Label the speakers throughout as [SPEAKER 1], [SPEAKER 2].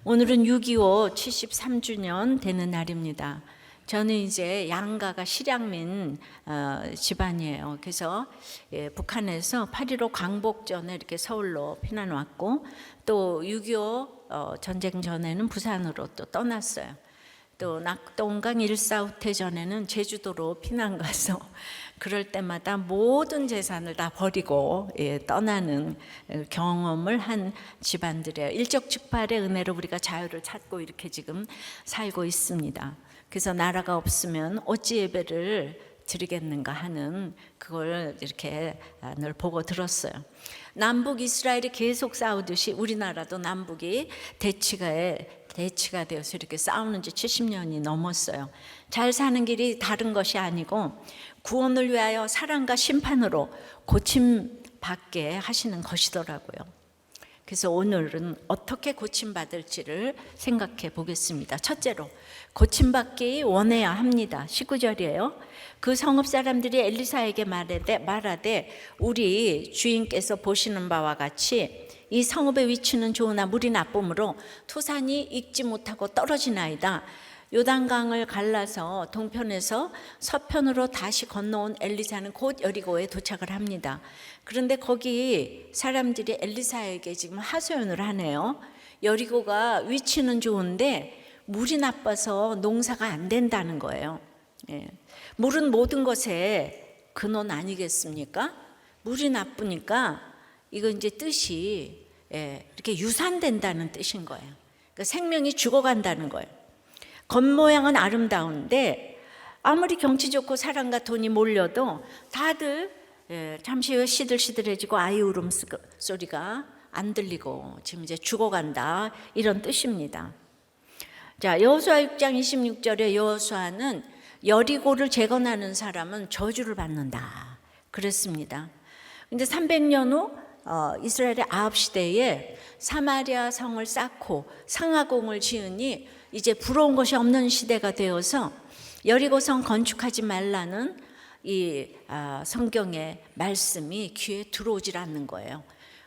[SPEAKER 1] 오늘은 6.25 73주년 되는 날입니다. 저는 이제 양가가 실향민 집안이에요. 그래서 북한에서 8.15 광복 전에 이렇게 서울로 피난 왔고, 또 6.25 전쟁 전에는 부산으로 또 떠났어요. 또 낙동강 1.4 후퇴 전에는 제주도로 피난 가서 그럴 때마다 모든 재산을 다 버리고 떠나는 경험을 한 집안들이에요. 일적즉발의 은혜로 우리가 자유를 찾고 이렇게 지금 살고 있습니다. 그래서 나라가 없으면 어찌 예배를 드리겠는가 하는 그걸 이렇게 늘 보고 들었어요. 남북 이스라엘이 계속 싸우듯이 우리나라도 남북이 대치가 되어서 이렇게 싸우는 지 70년이 넘었어요. 잘 사는 길이 다른 것이 아니고 구원을 위하여 사랑과 심판으로 고침받게 하시는 것이더라고요. 그래서 오늘은 어떻게 고침받을지를 생각해 보겠습니다. 첫째로, 고침받기 원해야 합니다. 19절이에요. 그 성읍 사람들이 엘리사에게 말하되 우리 주인께서 보시는 바와 같이 이 성읍의 위치는 좋으나 물이 나쁨으로 토산이 익지 못하고 떨어지나이다. 요단강을 갈라서 동편에서 서편으로 다시 건너온 엘리사는 곧 여리고에 도착을 합니다. 그런데 거기 사람들이 엘리사에게 지금 하소연을 하네요. 여리고가 위치는 좋은데 물이 나빠서 농사가 안 된다는 거예요. 물은 모든 것의 근원 아니겠습니까? 물이 나쁘니까 이거 이제 뜻이 이렇게 유산된다는 뜻인 거예요. 그러니까 생명이 죽어간다는 거예요. 겉모양은 아름다운데 아무리 경치 좋고 사랑과 돈이 몰려도 다들 잠시 후에 시들시들해지고 아이 울음소리가 안 들리고 지금 이제 죽어간다, 이런 뜻입니다. 자, 여호수아 6장 26절에 여호수아는 여리고를 재건하는 사람은 저주를 받는다 그랬습니다. 근데 300년 후 이스라엘의 아합 시대에 사마리아 성을 쌓고 상하공을 지으니 이제 부러운 것이 없는 시대가 되어서 여리고성 건축하지 말라는 이 성경의 말씀이 귀에 들어오질 않는 거예요.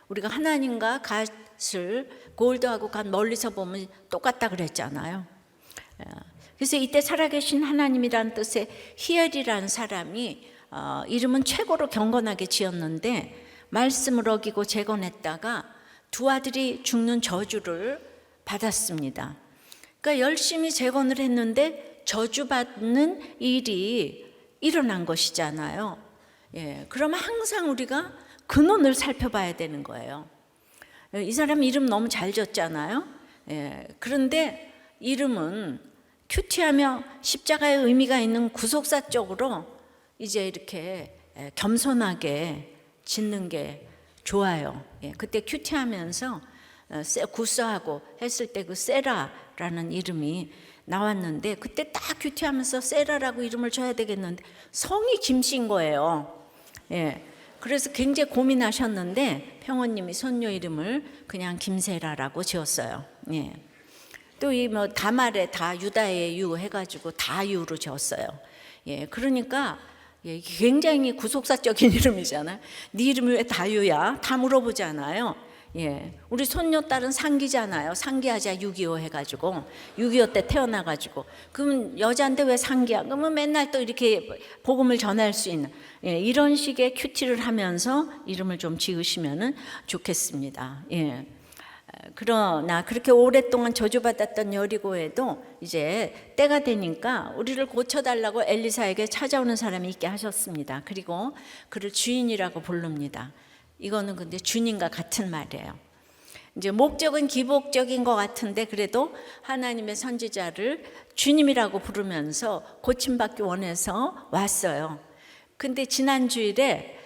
[SPEAKER 1] 우리가 하나님과 갓을 골드하고 갓 멀리서 보면 똑같다 그랬잖아요. 그래서 이때 살아계신 하나님이란 뜻의 히엘이라는 사람이 이름은 최고로 경건하게 지었는데 말씀을 어기고 재건했다가 두 아들이 죽는 저주를 받았습니다. 그러니까 열심히 재건을 했는데 저주받는 일이 일어난 것이잖아요. 그러면 항상 우리가 근원을 살펴봐야 되는 거예요. 이 사람 이름 너무 잘 지었잖아요. 그런데 이름은 큐티하며 십자가의 의미가 있는 구속사 쪽으로 이제 이렇게 겸손하게 짓는 게 좋아요. 그때 큐티하면서 구스하고 했을 때 그 세라라는 이름이 나왔는데 그때 딱 큐티하면서 세라라고 이름을 줘야 되겠는데 성이 김씨인 거예요. 그래서 굉장히 고민하셨는데 평원님이 손녀 이름을 그냥 김세라라고 지었어요. 또 이 뭐 다말에 다 유다의 유 해가지고 다유로 지었어요. 그러니까 굉장히 구속사적인 이름이잖아요. 네 이름이 왜 다유야? 다 물어보잖아요. 우리 손녀 딸은 상기잖아요. 상기하자 6.25 해가지고 6.25 때 태어나가지고 그럼 여자인데 왜 상기야? 그러면 맨날 또 이렇게 복음을 전할 수 있는 이런 식의 큐티를 하면서 이름을 좀 지으시면 좋겠습니다. 그러나 그렇게 오랫동안 저주받았던 여리고에도 이제 때가 되니까 우리를 고쳐달라고 엘리사에게 찾아오는 사람이 있게 하셨습니다. 그리고 그를 주인이라고 부릅니다. 이거는 근데 주님과 같은 말이에요. 이제 목적은 기복적인 것 같은데 그래도 하나님의 선지자를 주님이라고 부르면서 고침받기 원해서 왔어요. 근데 지난 주일에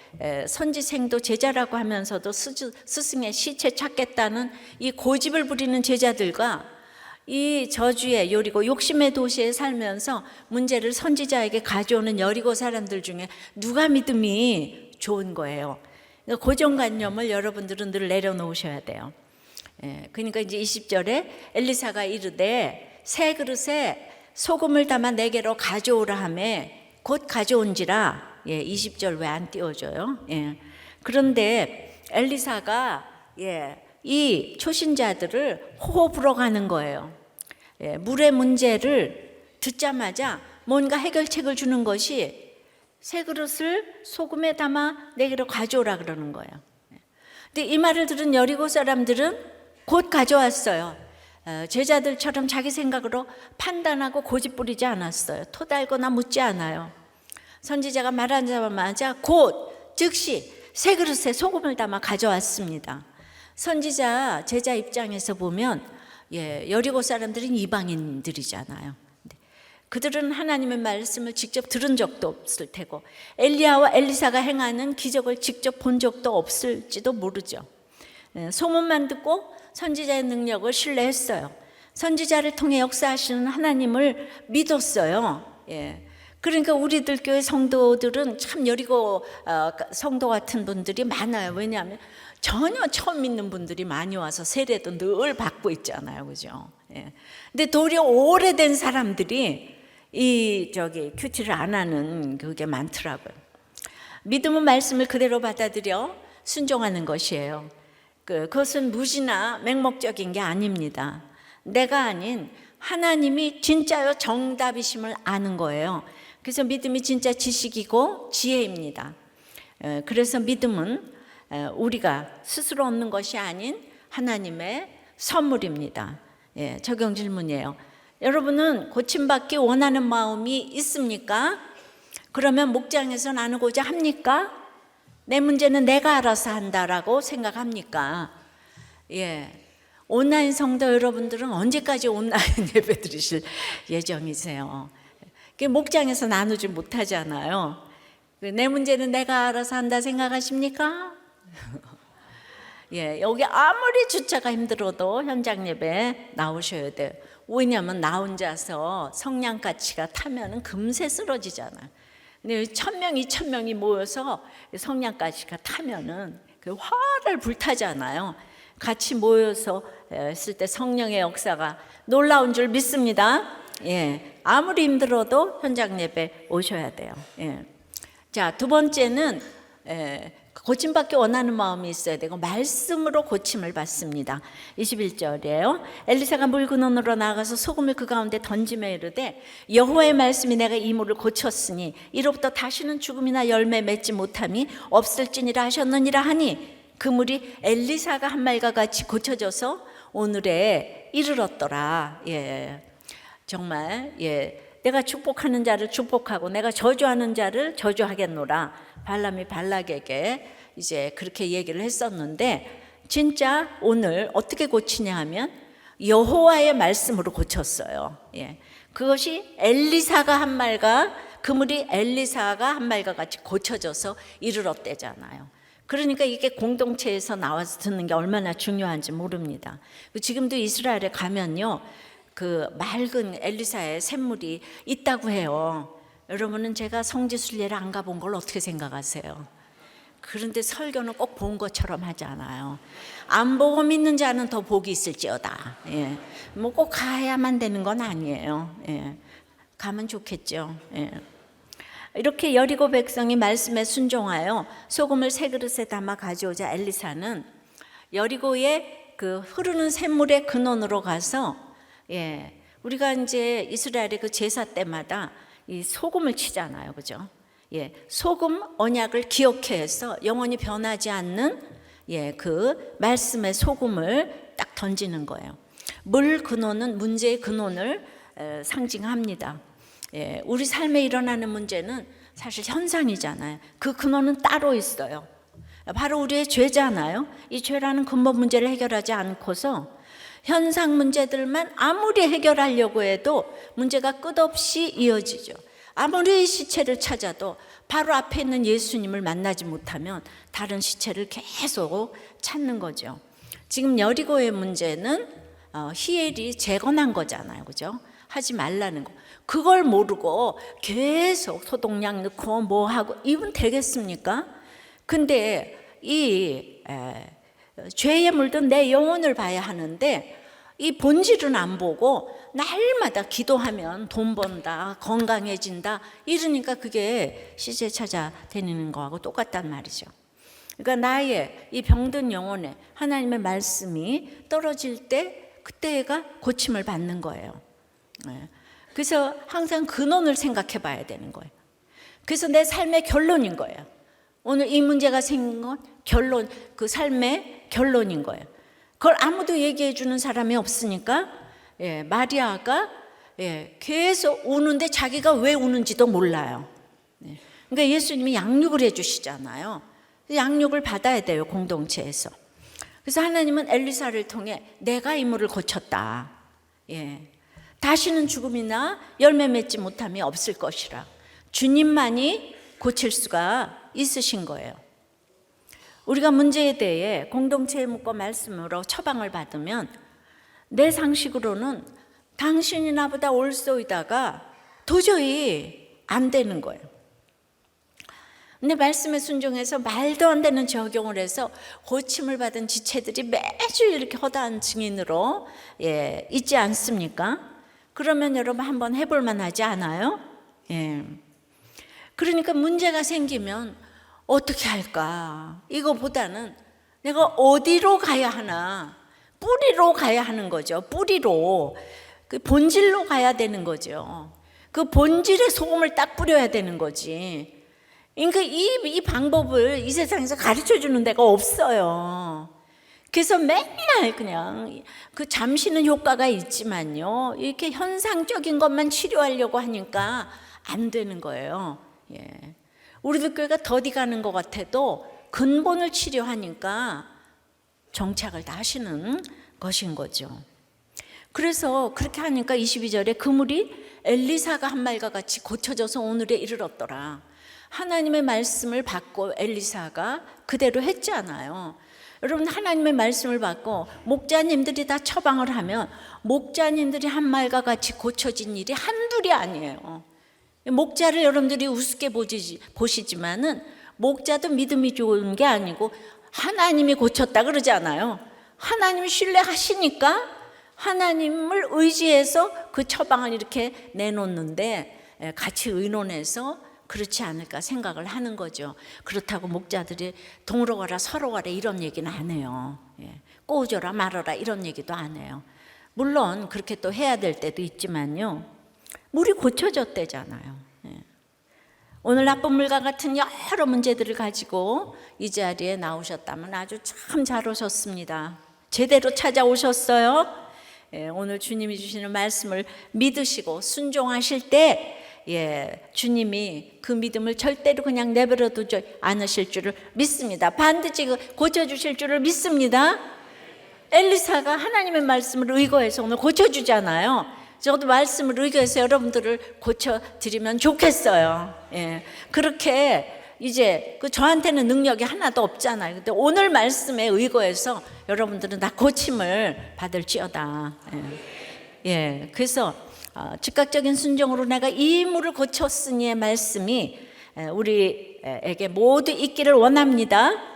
[SPEAKER 1] 선지생도 제자라고 하면서도 스승의 시체 찾겠다는 이 고집을 부리는 제자들과 이 저주의 여리고 욕심의 도시에 살면서 문제를 선지자에게 가져오는 여리고 사람들 중에 누가 믿음이 좋은 거예요. 고정관념을 여러분들은 늘 내려놓으셔야 돼요. 그러니까 이제 20절에 엘리사가 이르되 새 그릇에 소금을 담아 내게로 가져오라 하며 곧 가져온지라. 20절 왜 안 띄워줘요? 그런데 엘리사가 이 초신자들을 호호 불어가는 거예요. 물의 문제를 듣자마자 뭔가 해결책을 주는 것이 새 그릇을 소금에 담아 내게로 가져오라 그러는 거예요. 근데 이 말을 들은 여리고 사람들은 곧 가져왔어요. 제자들처럼 자기 생각으로 판단하고 고집 부리지 않았어요. 토달거나 묻지 않아요. 선지자가 말하자마자 곧 즉시 새 그릇에 소금을 담아 가져왔습니다. 선지자 제자 입장에서 보면 여리고 사람들은 이방인들이잖아요. 그들은 하나님의 말씀을 직접 들은 적도 없을 테고 엘리야와 엘리사가 행하는 기적을 직접 본 적도 없을지도 모르죠. 소문만 듣고 선지자의 능력을 신뢰했어요. 선지자를 통해 역사하시는 하나님을 믿었어요. 그러니까 우리들 교회 성도들은 참 여리고 성도 같은 분들이 많아요. 왜냐하면 전혀 처음 믿는 분들이 많이 와서 세례도 늘 받고 있잖아요, 그죠? 근데 도리어 오래된 사람들이 큐티를 안 하는 그게 많더라고요. 믿음은 말씀을 그대로 받아들여 순종하는 것이에요. 그것은 무지나 맹목적인 게 아닙니다. 내가 아닌 하나님이 진짜요 정답이심을 아는 거예요. 그래서 믿음이 진짜 지식이고 지혜입니다. 그래서 믿음은 우리가 스스로 얻는 것이 아닌 하나님의 선물입니다. 적용 질문이에요. 여러분은 고침받기 원하는 마음이 있습니까? 그러면 목장에서 나누고자 합니까? 내 문제는 내가 알아서 한다라고 생각합니까? 온라인 성도 여러분들은 언제까지 온라인 예배 드리실 예정이세요? 목장에서 나누지 못하잖아요. 내 문제는 내가 알아서 한다 생각하십니까? 여기 아무리 주차가 힘들어도 현장 예배 나오셔야 돼요. 왜냐하면 나 혼자서 성냥가치가 타면은 금세 쓰러지잖아요. 근데 1,000명, 2,000명이 모여서 성냥가치가 타면은 그 화를 불타잖아요. 같이 모여서 했을 때 성령의 역사가 놀라운 줄 믿습니다. 아무리 힘들어도 현장 예배 오셔야 돼요. 자, 두 번째는 고침받기 원하는 마음이 있어야 되고 말씀으로 고침을 받습니다. 21절이에요. 엘리사가 물 근원으로 나가서 소금을 그 가운데 던지며 이르되 여호와의 말씀이 내가 이 물을 고쳤으니 이로부터 다시는 죽음이나 열매 맺지 못함이 없을지니라 하셨느니라 하니 그 물이 엘리사가 한 말과 같이 고쳐져서 오늘에 이르렀더라. 정말 내가 축복하는 자를 축복하고 내가 저주하는 자를 저주하겠노라. 발람이 발락에게 이제 그렇게 얘기를 했었는데 진짜 오늘 어떻게 고치냐 하면 여호와의 말씀으로 고쳤어요. 그것이 엘리사가 한 말과 그물이 엘리사가 한 말과 같이 고쳐져서 이르렀대잖아요. 그러니까 이게 공동체에서 나와서 듣는 게 얼마나 중요한지 모릅니다. 지금도 이스라엘에 가면요, 그 맑은 엘리사의 샘물이 있다고 해요. 여러분은 제가 성지순례를 안 가본 걸 어떻게 생각하세요? 그런데 설교는 꼭 본 것처럼 하지 않아요. 안 보고 믿는 자는 더 복이 있을지어다. 뭐 꼭 가야만 되는 건 아니에요. 가면 좋겠죠. 이렇게 여리고 백성이 말씀에 순종하여 소금을 새 그릇에 담아 가져오자 엘리사는 여리고의 그 흐르는 샘물의 근원으로 가서 우리가 이제 이스라엘의 그 제사 때마다 이 소금을 치잖아요, 그죠? 소금 언약을 기억해서 영원히 변하지 않는 그 말씀의 소금을 딱 던지는 거예요. 물 근원은 문제의 근원을 상징합니다. 우리 삶에 일어나는 문제는 사실 현상이잖아요. 그 근원은 따로 있어요. 바로 우리의 죄잖아요. 이 죄라는 근본 문제를 해결하지 않고서 현상 문제들만 아무리 해결하려고 해도 문제가 끝없이 이어지죠. 아무리 시체를 찾아도 바로 앞에 있는 예수님을 만나지 못하면 다른 시체를 계속 찾는 거죠. 지금 여리고의 문제는 히엘이 재건한 거잖아요, 그죠? 하지 말라는 거. 그걸 모르고 계속 소독약 넣고 뭐 하고 이건 되겠습니까? 근데 이 죄에 물든 내 영혼을 봐야 하는데 이 본질은 안 보고 날마다 기도하면 돈 번다, 건강해진다 이러니까 그게 시제 찾아 다니는 거하고 똑같단 말이죠. 그러니까 나의 이 병든 영혼에 하나님의 말씀이 떨어질 때 그때가 고침을 받는 거예요. 그래서 항상 근원을 생각해 봐야 되는 거예요. 그래서 내 삶의 결론인 거예요. 오늘 이 문제가 생긴 건 결론, 그 삶의 결론인 거예요. 그걸 아무도 얘기해 주는 사람이 없으니까 마리아가 계속 우는데 자기가 왜 우는지도 몰라요. 그러니까 예수님이 양육을 해 주시잖아요. 양육을 받아야 돼요, 공동체에서. 그래서 하나님은 엘리사를 통해 내가 이 물을 고쳤다. 다시는 죽음이나 열매 맺지 못함이 없을 것이라. 주님만이 고칠 수가 있으신 거예요. 우리가 문제에 대해 공동체의 묵과 말씀으로 처방을 받으면 내 상식으로는 당신이 나보다 옳소이다가 도저히 안 되는 거예요. 근데 말씀에 순종해서 말도 안 되는 적용을 해서 고침을 받은 지체들이 매주 이렇게 허다한 증인으로 있지 않습니까? 그러면 여러분 한번 해볼 만하지 않아요? 그러니까 문제가 생기면 어떻게 할까? 이거보다는 내가 어디로 가야 하나? 뿌리로 가야 하는 거죠. 뿌리로. 그 본질로 가야 되는 거죠. 그 본질에 소금을 딱 뿌려야 되는 거지. 그러니까 이 방법을 이 세상에서 가르쳐 주는 데가 없어요. 그래서 맨날 그냥 그 잠시는 효과가 있지만요, 이렇게 현상적인 것만 치료하려고 하니까 안 되는 거예요. 우리들 교회가 더디 가는 것 같아도 근본을 치료하니까 정착을 다 하시는 것인 거죠. 그래서 그렇게 하니까 22절에 그물이 엘리사가 한 말과 같이 고쳐져서 오늘에 이르렀더라. 하나님의 말씀을 받고 엘리사가 그대로 했잖아요. 여러분, 하나님의 말씀을 받고 목자님들이 다 처방을 하면 목자님들이 한 말과 같이 고쳐진 일이 한둘이 아니에요. 목자를 여러분들이 우습게 보시지만은 목자도 믿음이 좋은 게 아니고 하나님이 고쳤다 그러잖아요. 하나님을 신뢰하시니까 하나님을 의지해서 그 처방을 이렇게 내놓는데 같이 의논해서 그렇지 않을까 생각을 하는 거죠. 그렇다고 목자들이 동으로 가라 서로 가라 이런 얘기는 안 해요. 꼬우져라 말아라 이런 얘기도 안 해요. 물론 그렇게 또 해야 될 때도 있지만요, 물이 고쳐졌대잖아요. 오늘 나쁜 물과 같은 여러 문제들을 가지고 이 자리에 나오셨다면 아주 참 잘 오셨습니다. 제대로 찾아오셨어요. 오늘 주님이 주시는 말씀을 믿으시고 순종하실 때 주님이 그 믿음을 절대로 그냥 내버려 두지 않으실 줄을 믿습니다. 반드시 고쳐주실 줄을 믿습니다. 엘리사가 하나님의 말씀을 의거해서 오늘 고쳐주잖아요. 저도 말씀을 의거해서 여러분들을 고쳐드리면 좋겠어요. 그렇게 이제 저한테는 능력이 하나도 없잖아요. 근데 오늘 말씀에 의거해서 여러분들은 다 고침을 받을지어다. 그래서 즉각적인 순종으로 내가 이 물을 고쳤으니의 말씀이 우리에게 모두 있기를 원합니다.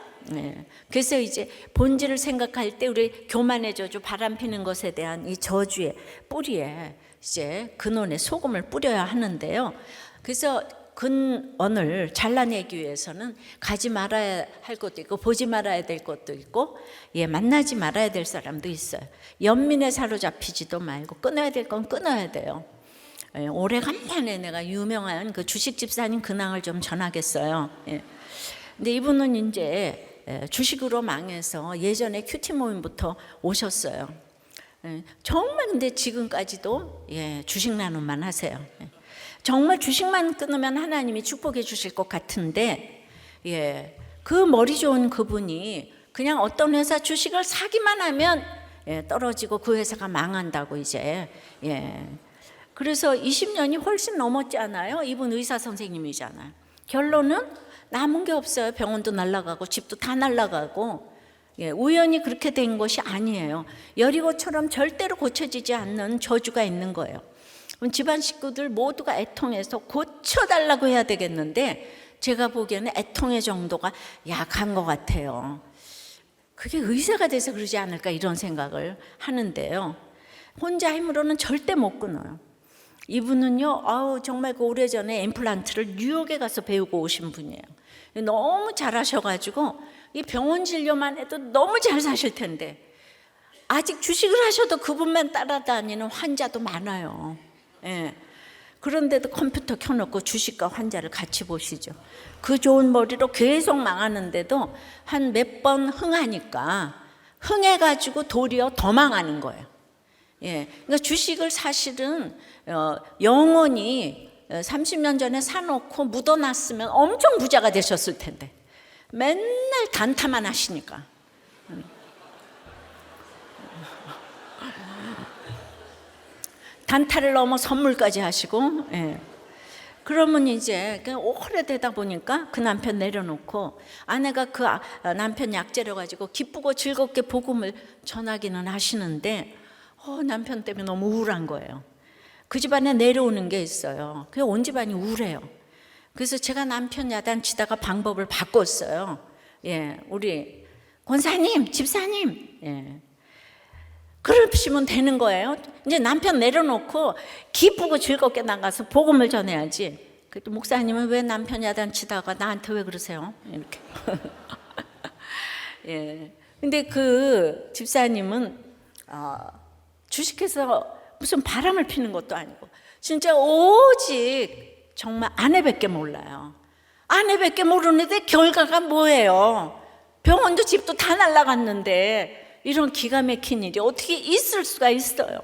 [SPEAKER 1] 그래서 이제 본질을 생각할 때 우리 교만의 저주, 바람 피는 것에 대한 이 저주의 뿌리에 이제 근원에 소금을 뿌려야 하는데요. 그래서 근원을 잘라내기 위해서는 가지 말아야 할 것도 있고 보지 말아야 될 것도 있고 만나지 말아야 될 사람도 있어요. 연민에 사로잡히지도 말고 끊어야 될 건 끊어야 돼요. 오래간만에 내가 유명한 그 주식 집사님 근황을 좀 전하겠어요. 근데 이분은 이제 주식으로 망해서 예전에 큐티 모임부터 오셨어요. 정말 근데 지금까지도 주식 나눔만 하세요. 정말 주식만 끊으면 하나님이 축복해 주실 것 같은데 그 머리 좋은 그분이 그냥 어떤 회사 주식을 사기만 하면 떨어지고 그 회사가 망한다고 이제 그래서 20년이 훨씬 넘었잖아요. 이분 의사 선생님이잖아요. 결론은 남은 게 없어요. 병원도 날아가고 집도 다 날아가고 우연히 그렇게 된 것이 아니에요. 여리고처럼 절대로 고쳐지지 않는 저주가 있는 거예요. 집안 식구들 모두가 애통해서 고쳐달라고 해야 되겠는데 제가 보기에는 애통의 정도가 약한 것 같아요. 그게 의사가 돼서 그러지 않을까 이런 생각을 하는데요. 혼자 힘으로는 절대 못 끊어요. 이분은요, 정말 그 오래전에 임플란트를 뉴욕에 가서 배우고 오신 분이에요. 너무 잘하셔가지고 이 병원 진료만 해도 너무 잘 사실 텐데 아직 주식을 하셔도 그분만 따라다니는 환자도 많아요. 예. 그런데도 컴퓨터 켜놓고 주식과 환자를 같이 보시죠. 그 좋은 머리로 계속 망하는데도 한 몇 번 흥하니까 흥해가지고 도리어 더 망하는 거예요. 예. 그러니까 주식을 사실은 영원히 30년 전에 사놓고 묻어놨으면 엄청 부자가 되셨을 텐데 맨날 단타만 하시니까. 단타를 넘어 선물까지 하시고, 예. 그러면 이제 오래되다 보니까 그 남편 내려놓고 아내가 그 남편 약재려 가지고 기쁘고 즐겁게 복음을 전하기는 하시는데 남편 때문에 너무 우울한 거예요. 그 집안에 내려오는 게 있어요. 그게 온 집안이 우울해요. 그래서 제가 남편 야단치다가 방법을 바꿨어요. 예, 우리 권사님, 집사님, 예. 그러시면 되는 거예요. 이제 남편 내려놓고 기쁘고 즐겁게 나가서 복음을 전해야지. 그래도 목사님은 왜 남편 야단치다가 나한테 왜 그러세요? 이렇게. 예. 근데 그 집사님은 주식해서 무슨 바람을 피는 것도 아니고 진짜 오직 정말 아내밖에 몰라요. 아내밖에 모르는데 결과가 뭐예요? 병원도 집도 다 날라갔는데 이런 기가 막힌 일이 어떻게 있을 수가 있어요.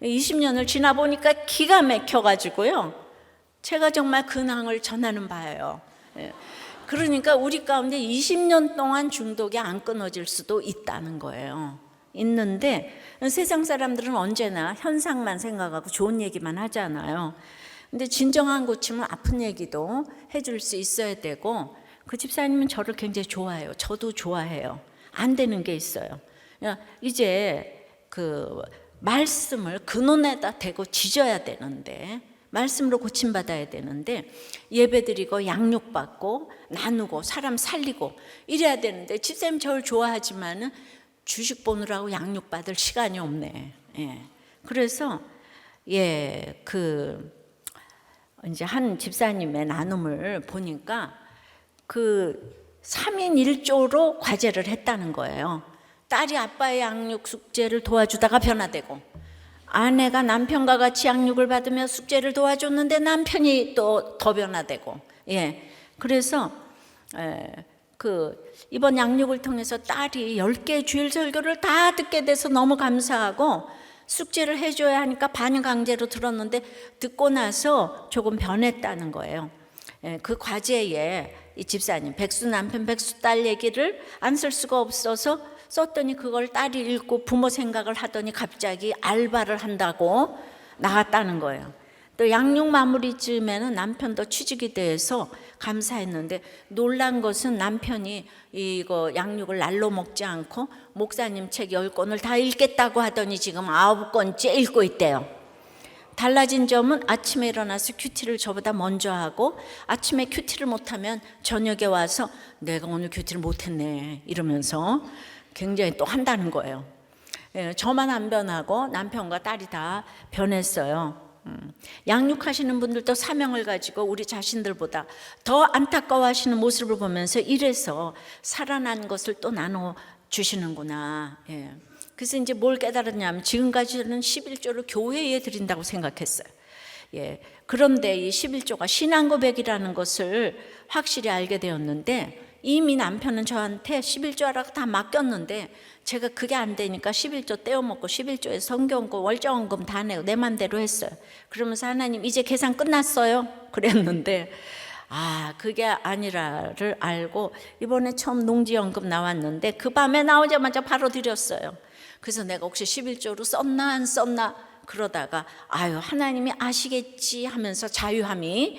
[SPEAKER 1] 20년을 지나 보니까 기가 막혀가지고요. 제가 정말 근황을 전하는 바예요. 그러니까 우리 가운데 20년 동안 중독이 안 끊어질 수도 있다는 거예요. 있는데 세상 사람들은 언제나 현상만 생각하고 좋은 얘기만 하잖아요. 근데 진정한 고침은 아픈 얘기도 해줄 수 있어야 되고 그 집사님은 저를 굉장히 좋아해요. 저도 좋아해요. 안 되는 게 있어요. 이제 그 말씀을 근원에다 대고 지져야 되는데 말씀으로 고침받아야 되는데 예배드리고 양육받고 나누고 사람 살리고 이래야 되는데 집사님 저를 좋아하지만은 주식 보느라고 양육받을 시간이 없네. 예. 그래서 이제 한 집사님의 나눔을 보니까 그 3인 1조로 과제를 했다는 거예요. 딸이 아빠의 양육 숙제를 도와주다가 변화되고 아내가 남편과 같이 양육을 받으며 숙제를 도와줬는데 남편이 또 더 변화되고 그래서 이번 양육을 통해서 딸이 10개의 주일 설교를 다 듣게 돼서 너무 감사하고 숙제를 해줘야 하니까 반강제로 들었는데 듣고 나서 조금 변했다는 거예요. 그 과제에 이 집사님 백수 남편 백수 딸 얘기를 안 쓸 수가 없어서 썼더니 그걸 딸이 읽고 부모 생각을 하더니 갑자기 알바를 한다고 나갔다는 거예요. 또 양육 마무리쯤에는 남편도 취직이 돼서 감사했는데 놀란 것은 남편이 이거 양육을 날로 먹지 않고 목사님 책 10권을 다 읽겠다고 하더니 지금 9권째 읽고 있대요. 달라진 점은 아침에 일어나서 큐티를 저보다 먼저 하고 아침에 큐티를 못하면 저녁에 와서 내가 오늘 큐티를 못했네 이러면서 굉장히 또 한다는 거예요. 저만 안 변하고 남편과 딸이 다 변했어요. 양육하시는 분들도 사명을 가지고 우리 자신들보다 더 안타까워하시는 모습을 보면서 이래서 살아난 것을 또 나눠주시는구나. 그래서 이제 뭘 깨달았냐면 지금까지는 11조를 교회에 드린다고 생각했어요. 그런데 이 11조가 신앙고백이라는 것을 확실히 알게 되었는데 이미 남편은 저한테 11조 하라고 다 맡겼는데 제가 그게 안 되니까 11조 떼어먹고 11조에 성경고 월정원금 다 내고 내 맘대로 했어요. 그러면서 하나님 이제 계산 끝났어요? 그랬는데 그게 아니라를 알고 이번에 처음 농지연금 나왔는데 그 밤에 나오자마자 바로 드렸어요. 그래서 내가 혹시 11조로 썼나 안 썼나 그러다가 하나님이 아시겠지 하면서 자유함이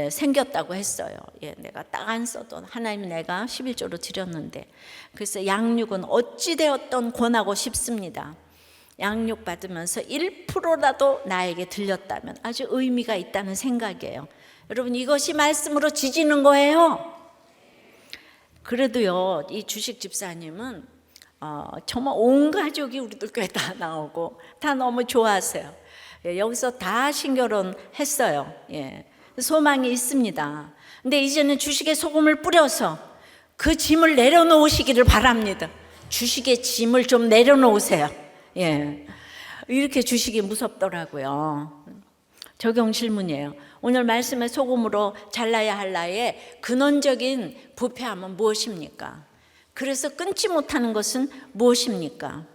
[SPEAKER 1] 생겼다고 했어요. 내가 딱 안 써도 하나님이 내가 11조로 드렸는데 그래서 양육은 어찌 되었던 권하고 싶습니다. 양육 받으면서 1%라도 나에게 들렸다면 아주 의미가 있다는 생각이에요. 여러분 이것이 말씀으로 지지는 거예요. 그래도요 이 주식 집사님은 정말 온 가족이 우리들 교회 다 나오고 다 너무 좋아하세요. 여기서 다 신결혼 했어요. 소망이 있습니다. 근데 이제는 주식에 소금을 뿌려서 그 짐을 내려놓으시기를 바랍니다. 주식의 짐을 좀 내려놓으세요. 예, 이렇게 주식이 무섭더라고요. 적용 질문이에요. 오늘 말씀의 소금으로 잘라야 할 나의 근원적인 부패함은 무엇입니까? 그래서 끊지 못하는 것은 무엇입니까?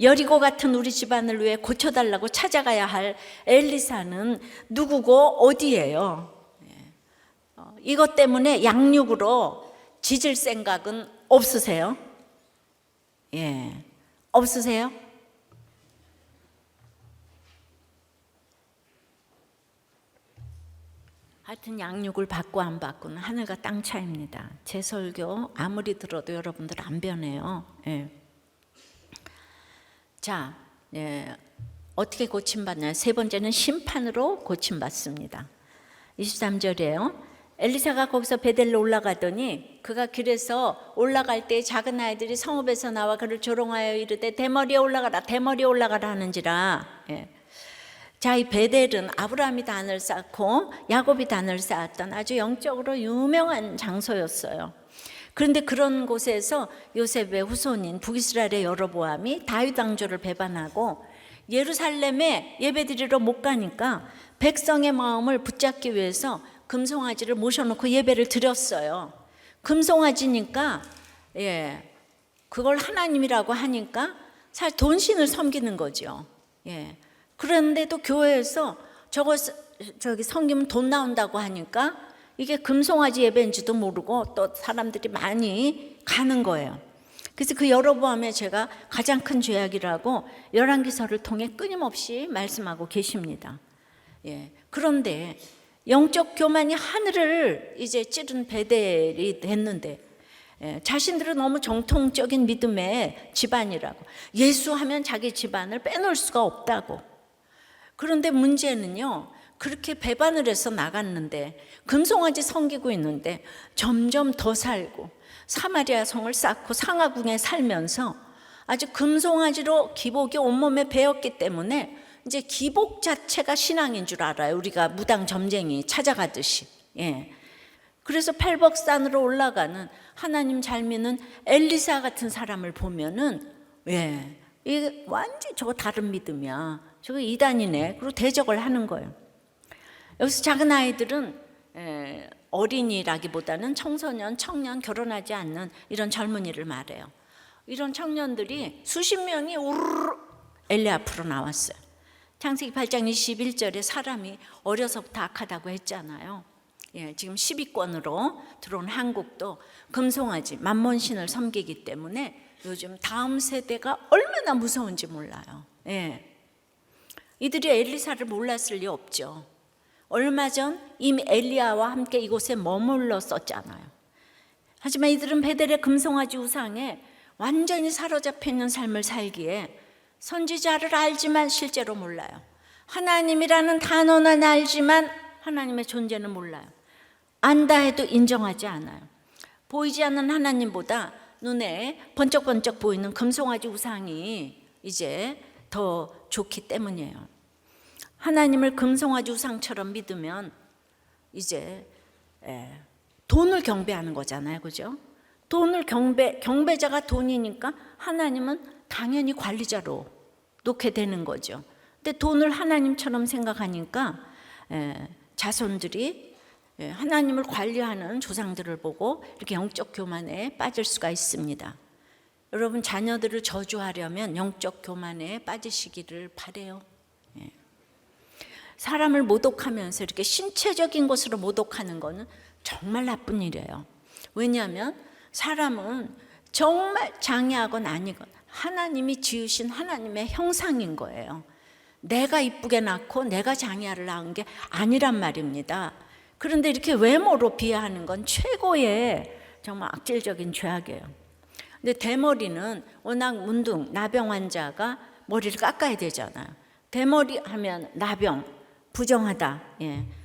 [SPEAKER 1] 여리고 같은 우리 집안을 위해 고쳐달라고 찾아가야 할 엘리사는 누구고 어디예요? 이것 때문에 양육으로 짖을 생각은 없으세요? 예, 없으세요? 하여튼 양육을 받고 안 받고는 하늘과 땅 차이입니다. 제 설교 아무리 들어도 여러분들 안 변해요. 예. 자, 예, 어떻게 고침받나요? 세 번째는 심판으로 고침받습니다. 23절이에요. 엘리사가 거기서 베델로 올라가더니 그가 길에서 올라갈 때 작은 아이들이 성읍에서 나와 그를 조롱하여 이르되 대머리에 올라가라 대머리에 올라가라 하는지라. 예. 자, 이 베델은 아브라함이 단을 쌓고 야곱이 단을 쌓았던 아주 영적으로 유명한 장소였어요. 그런데 그런 곳에서 요셉의 후손인 북이스라엘의 여로보암이 다윗 왕조를 배반하고 예루살렘에 예배드리러 못 가니까 백성의 마음을 붙잡기 위해서 금송아지를 모셔놓고 예배를 드렸어요. 금송아지니까 그걸 하나님이라고 하니까 사실 돈신을 섬기는 거죠. 그런데도 교회에서 저기 섬기면 돈 나온다고 하니까 이게 금송아지 예배인지도 모르고 또 사람들이 많이 가는 거예요. 그래서 그 여로보암의 죄가 가장 큰 죄악이라고 열왕기서를 통해 끊임없이 말씀하고 계십니다. 그런데 영적 교만이 하늘을 이제 찌른 베델이 됐는데 자신들은 너무 정통적인 믿음의 집안이라고 예수하면 자기 집안을 빼놓을 수가 없다고. 그런데 문제는요, 그렇게 배반을 해서 나갔는데 금송아지 섬기고 있는데 점점 더 살고 사마리아 성을 쌓고 상하궁에 살면서 아주 금송아지로 기복이 온몸에 배었기 때문에 이제 기복 자체가 신앙인 줄 알아요. 우리가 무당 점쟁이 찾아가듯이. 그래서 팔복산으로 올라가는 하나님 잘 믿는 엘리사 같은 사람을 보면은 이게 완전히 저거 다른 믿음이야. 저거 이단이네. 그리고 대적을 하는 거예요. 여기서 작은 아이들은 어린이라기보다는 청소년, 청년, 결혼하지 않는 이런 젊은이를 말해요. 이런 청년들이 수십 명이 우르르 엘리 앞으로 나왔어요. 창세기 8장 21절에 사람이 어려서부터 악하다고 했잖아요. 지금 10위권으로 들어온 한국도 금송아지, 만몬신을 섬기기 때문에 요즘 다음 세대가 얼마나 무서운지 몰라요. 이들이 엘리사를 몰랐을 리 없죠. 얼마 전 이미 엘리야와 함께 이곳에 머물렀었잖아요. 하지만 이들은 베델의 금송아지 우상에 완전히 사로잡혀 있는 삶을 살기에 선지자를 알지만 실제로 몰라요. 하나님이라는 단어는 알지만 하나님의 존재는 몰라요. 안다 해도 인정하지 않아요. 보이지 않는 하나님보다 눈에 번쩍번쩍 보이는 금송아지 우상이 이제 더 좋기 때문이에요. 하나님을 금송아지 우상처럼 믿으면 이제 돈을 경배하는 거잖아요. 그죠? 돈을 경배자가 돈이니까 하나님은 당연히 관리자로 놓게 되는 거죠. 근데 돈을 하나님처럼 생각하니까 자손들이 하나님을 관리하는 조상들을 보고 이렇게 영적 교만에 빠질 수가 있습니다. 여러분, 자녀들을 저주하려면 영적 교만에 빠지시기를 바라요. 사람을 모독하면서 이렇게 신체적인 것으로 모독하는 것은 정말 나쁜 일이에요. 왜냐하면 사람은 정말 장애하건 아니건 하나님이 지으신 하나님의 형상인 거예요. 내가 이쁘게 낳고 내가 장애아를 낳은 게 아니란 말입니다. 그런데 이렇게 외모로 비하하는 건 최고의 정말 악질적인 죄악이에요. 근데 대머리는 워낙 문둥 나병 환자가 머리를 깎아야 되잖아요. 대머리 하면 나병, 부정하다,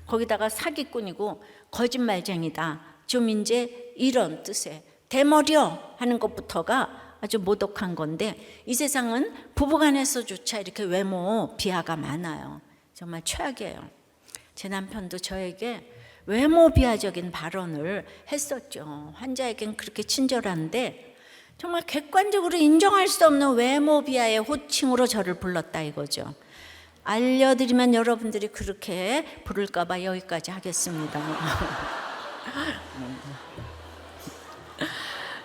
[SPEAKER 1] 거기다가 사기꾼이고 거짓말쟁이다, 좀 이제 이런 뜻의 대머리요 하는 것부터가 아주 모독한 건데, 이 세상은 부부간에서조차 이렇게 외모 비하가 많아요. 정말 최악이에요. 제 남편도 저에게 외모 비하적인 발언을 했었죠. 환자에겐 그렇게 친절한데 정말 객관적으로 인정할 수 없는 외모 비하의 호칭으로 저를 불렀다 이거죠. 알려드리면 여러분들이 그렇게 부를까 봐 여기까지 하겠습니다.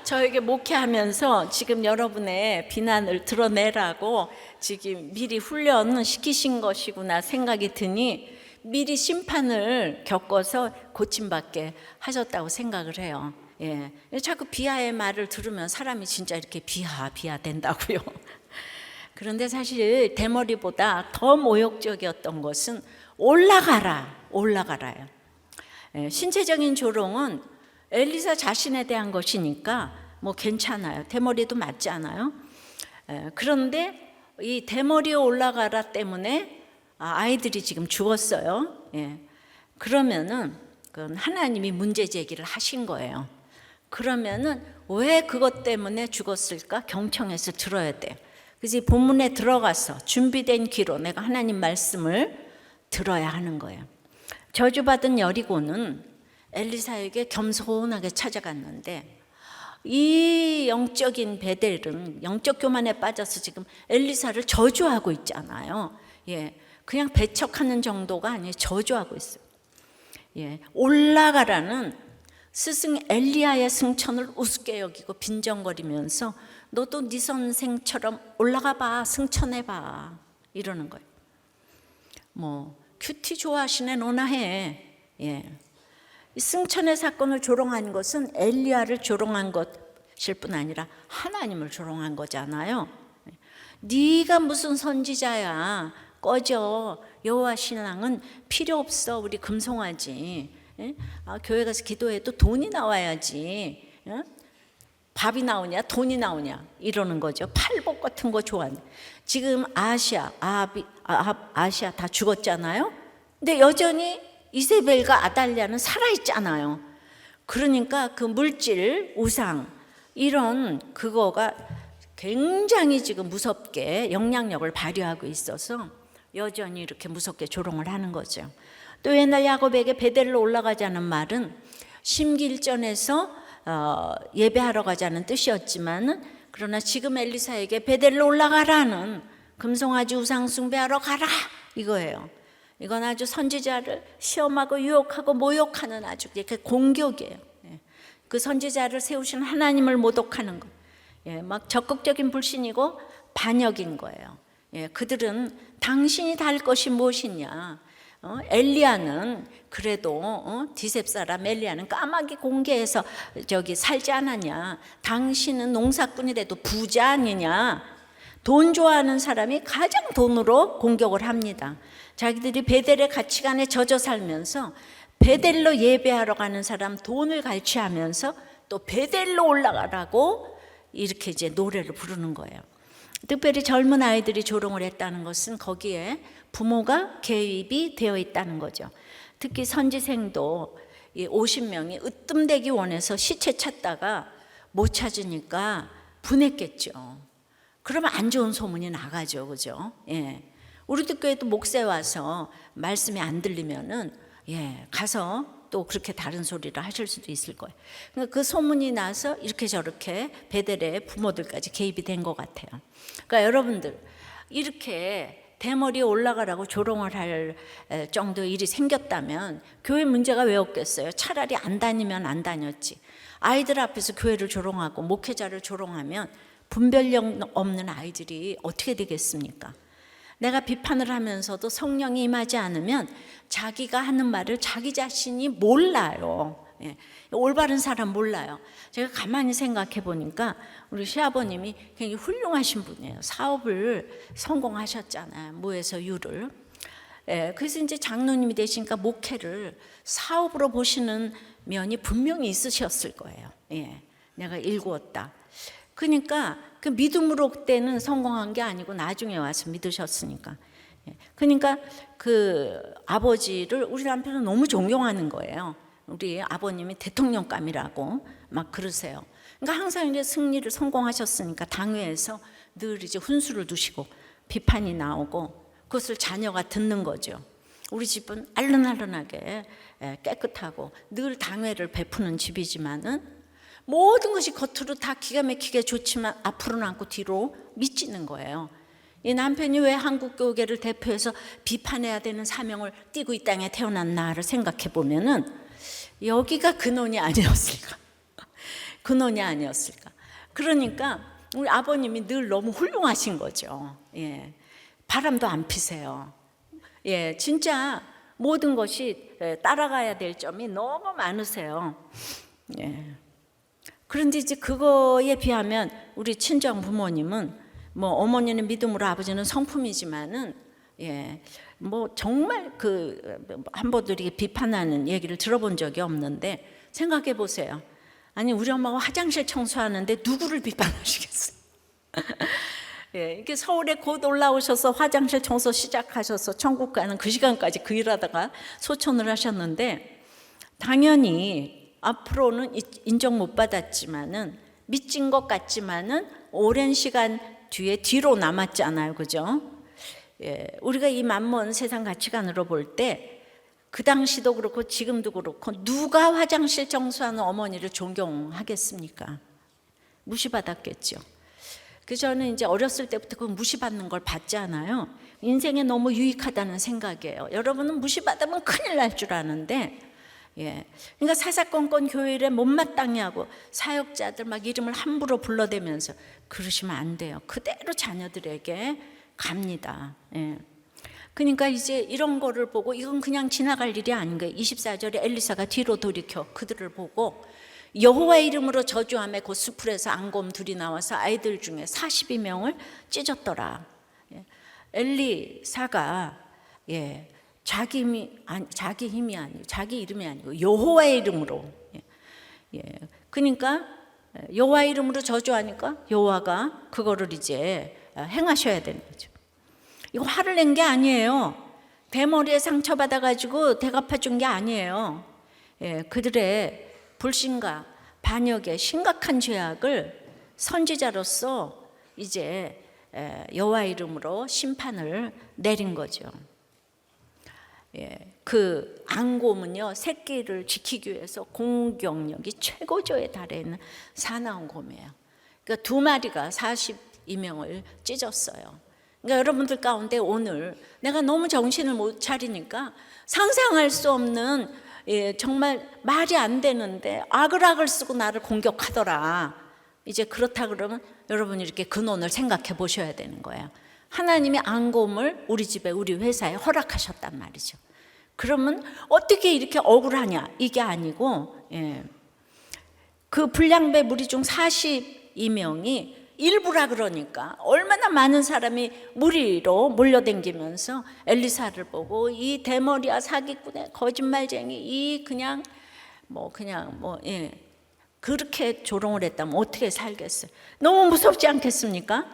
[SPEAKER 1] 저에게 목회하면서 지금 여러분의 비난을 드러내라고 지금 미리 훈련을 시키신 것이구나 생각이 드니 미리 심판을 겪어서 고침받게 하셨다고 생각을 해요. 예. 자꾸 비하의 말을 들으면 사람이 진짜 이렇게 비하 된다고요. 그런데 사실 대머리보다 더 모욕적이었던 것은 올라가라요. 예. 신체적인 조롱은 엘리사 자신에 대한 것이니까 뭐 괜찮아요. 대머리도 맞잖아요. 그런데 이 대머리에 올라가라 때문에 아이들이 지금 죽었어요. 예. 그러면은 그건 하나님이 문제 제기를 하신 거예요. 그러면은 왜 그것 때문에 죽었을까? 경청해서 들어야 돼. 그래서 본문에 들어가서 준비된 귀로 내가 하나님 말씀을 들어야 하는 거예요. 저주받은 여리고는 엘리사에게 겸손하게 찾아갔는데 이 영적인 베델은 영적 교만에 빠져서 지금 엘리사를 저주하고 있잖아요. 예, 그냥 배척하는 정도가 아니에요. 저주하고 있어요. 예, 올라가라는 스승 엘리야의 승천을 우습게 여기고 빈정거리면서 너도 네 선생처럼 올라가 봐, 승천해 봐 이러는 거예요. 뭐 큐티 좋아하시네 너나 해. 예. 승천의 사건을 조롱한 것은 엘리야를 조롱한 것일 뿐 아니라 하나님을 조롱한 거잖아요. 네가 무슨 선지자야, 꺼져. 여호와 신앙은 필요 없어. 우리 금송아지. 교회 가서 기도해도 돈이 나와야지. 밥이 나오냐 돈이 나오냐 이러는 거죠. 팔복 같은 거 좋아하는. 지금 아시아 다 죽었잖아요. 근데 여전히 이세벨과 아달랴는 살아있잖아요. 그러니까 그 물질, 우상 이런 그거가 굉장히 지금 무섭게 영향력을 발휘하고 있어서 여전히 이렇게 무섭게 조롱을 하는 거죠. 또 옛날 야곱에게 베델로 올라가자는 말은 심기일전에서 예배하러 가자는 뜻이었지만 그러나 지금 엘리사에게 베델로 올라가라는 금송아지 우상 숭배하러 가라 이거예요. 이건 아주 선지자를 시험하고 유혹하고 모욕하는 아주 이렇게 공격이에요. 그 선지자를 세우신 하나님을 모독하는 거. 막 적극적인 불신이고 반역인 거예요. 그들은 당신이 달 것이 무엇이냐. 엘리야는 그래도 디셉 사람 엘리야는 까마귀 공개해서 저기 살지 않았냐. 당신은 농사꾼이라도 부자 아니냐. 돈 좋아하는 사람이 가장 돈으로 공격을 합니다. 자기들이 베델의 가치관에 젖어 살면서 베델로 예배하러 가는 사람 돈을 갈취하면서 또 베델로 올라가라고 이렇게 이제 노래를 부르는 거예요. 특별히 젊은 아이들이 조롱을 했다는 것은 거기에 부모가 개입이 되어 있다는 거죠. 특히 선지생도 50명이 으뜸되기 원해서 시체 찾다가 못 찾으니까 분했겠죠. 그러면 안 좋은 소문이 나가죠, 그죠? 예. 우리도 교회도 목사에 와서 말씀이 안 들리면은 가서 또 그렇게 다른 소리를 하실 수도 있을 거예요. 그러니까 그 소문이 나서 이렇게 저렇게 베델의 부모들까지 개입이 된 것 같아요. 그러니까 여러분들 이렇게 대머리에 올라가라고 조롱을 할 정도의 일이 생겼다면 교회 문제가 왜 없겠어요? 차라리 안 다니면 안 다녔지. 아이들 앞에서 교회를 조롱하고 목회자를 조롱하면 분별력 없는 아이들이 어떻게 되겠습니까? 내가 비판을 하면서도 성령이 임하지 않으면 자기가 하는 말을 자기 자신이 몰라요. 올바른 사람 몰라요. 제가 가만히 생각해 보니까 우리 시아버님이 굉장히 훌륭하신 분이에요. 사업을 성공하셨잖아요. 무에서 유를. 그래서 이제 장로님이 되시니까 목회를 사업으로 보시는 면이 분명히 있으셨을 거예요. 내가 일구었다. 그러니까 그 믿음으로 그때는 성공한 게 아니고 나중에 와서 믿으셨으니까. 그러니까 그 아버지를 우리 남편은 너무 존경하는 거예요. 우리 아버님이 대통령감이라고 막 그러세요. 그러니까 항상 이제 승리를 성공하셨으니까 당회에서 늘 이제 훈수를 두시고 비판이 나오고 그것을 자녀가 듣는 거죠. 우리 집은 알른알른하게 깨끗하고 늘 당회를 베푸는 집이지만은 모든 것이 겉으로 다 기가 막히게 좋지만 앞으로는 않고 뒤로 미치는 거예요. 이 남편이 왜 한국교회를 대표해서 비판해야 되는 사명을 띠고 이 땅에 태어났나를 생각해 보면은 여기가 근원이 아니었을까? 근원이 아니었을까? 그러니까 우리 아버님이 늘 너무 훌륭하신 거죠. 예, 바람도 안 피세요. 예, 진짜 모든 것이 따라가야 될 점이 너무 많으세요. 예. 그런데 이제 그거에 비하면 우리 친정 부모님은 뭐 어머니는 믿음으로 아버지는 성품이지만은 예, 뭐 정말 한 번도 이렇게 비판하는 얘기를 들어본 적이 없는데 생각해 보세요. 아니 우리 엄마가 화장실 청소하는데 누구를 비판하시겠어요? 예, 이렇게 서울에 곧 올라오셔서 화장실 청소 시작하셔서 천국 가는 그 시간까지 그 일하다가 소천을 하셨는데 당연히 앞으로는 인정 못 받았지만은 미친 것 같지만은 오랜 시간 뒤로 남았잖아요, 그죠? 예, 우리가 이 만먼 세상 가치관으로 볼 때 그 당시도 그렇고 지금도 그렇고 누가 화장실 청소하는 어머니를 존경하겠습니까? 무시받았겠죠. 그래서 저는 이제 어렸을 때부터 그 무시받는 걸 봤잖아요. 인생에 너무 유익하다는 생각이에요. 여러분은 무시받으면 큰일 날 줄 아는데, 예, 그러니까 사사건건 교회에 못마땅해 하고 사역자들 막 이름을 함부로 불러대면서 그러시면 안 돼요. 그대로 자녀들에게 갑니다. 예. 그러니까 이제 이런 거를 보고 이건 그냥 지나갈 일이 아닌 거예요. 24절에 엘리사가 뒤로 돌이켜 그들을 보고 여호와의 이름으로 저주하며 그 수풀에서 앙곰 둘이 나와서 아이들 중에 42명을 찢었더라. 예. 엘리사가 예, 자기 힘이 아니고 자기 이름이 아니고 여호와의 이름으로 예. 그러니까 여호와의 이름으로 저주하니까 여호와가 그거를 이제 행하셔야 되는 거죠. 이거 화를 낸 게 아니에요. 대머리에 상처받아가지고 대갚아 준 게 아니에요. 예, 그들의 불신과 반역의 심각한 죄악을 선지자로서 이제 여호와의 이름으로 심판을 내린 거죠. 예, 그 앙곰은요 새끼를 지키기 위해서 공격력이 최고조에 달해 있는 사나운 곰이에요. 그러니까 2마리가 42명을 찢었어요. 그러니까 여러분들 가운데 오늘 내가 너무 정신을 못 차리니까 상상할 수 없는 예, 정말 말이 안 되는데 악을 쓰고 나를 공격하더라. 이제 그렇다 그러면 여러분이 이렇게 근원을 생각해 보셔야 되는 거예요. 하나님이 앙곰을 우리 집에 우리 회사에 허락하셨단 말이죠. 그러면 어떻게 이렇게 억울하냐 이게 아니고 예. 그 불량배 무리 중 42명이 일부라 그러니까 얼마나 많은 사람이 무리로 몰려댕기면서 엘리사를 보고 이 대머리야 사기꾼의 거짓말쟁이 이 그냥 예. 그렇게 조롱을 했다면 어떻게 살겠어요? 너무 무섭지 않겠습니까?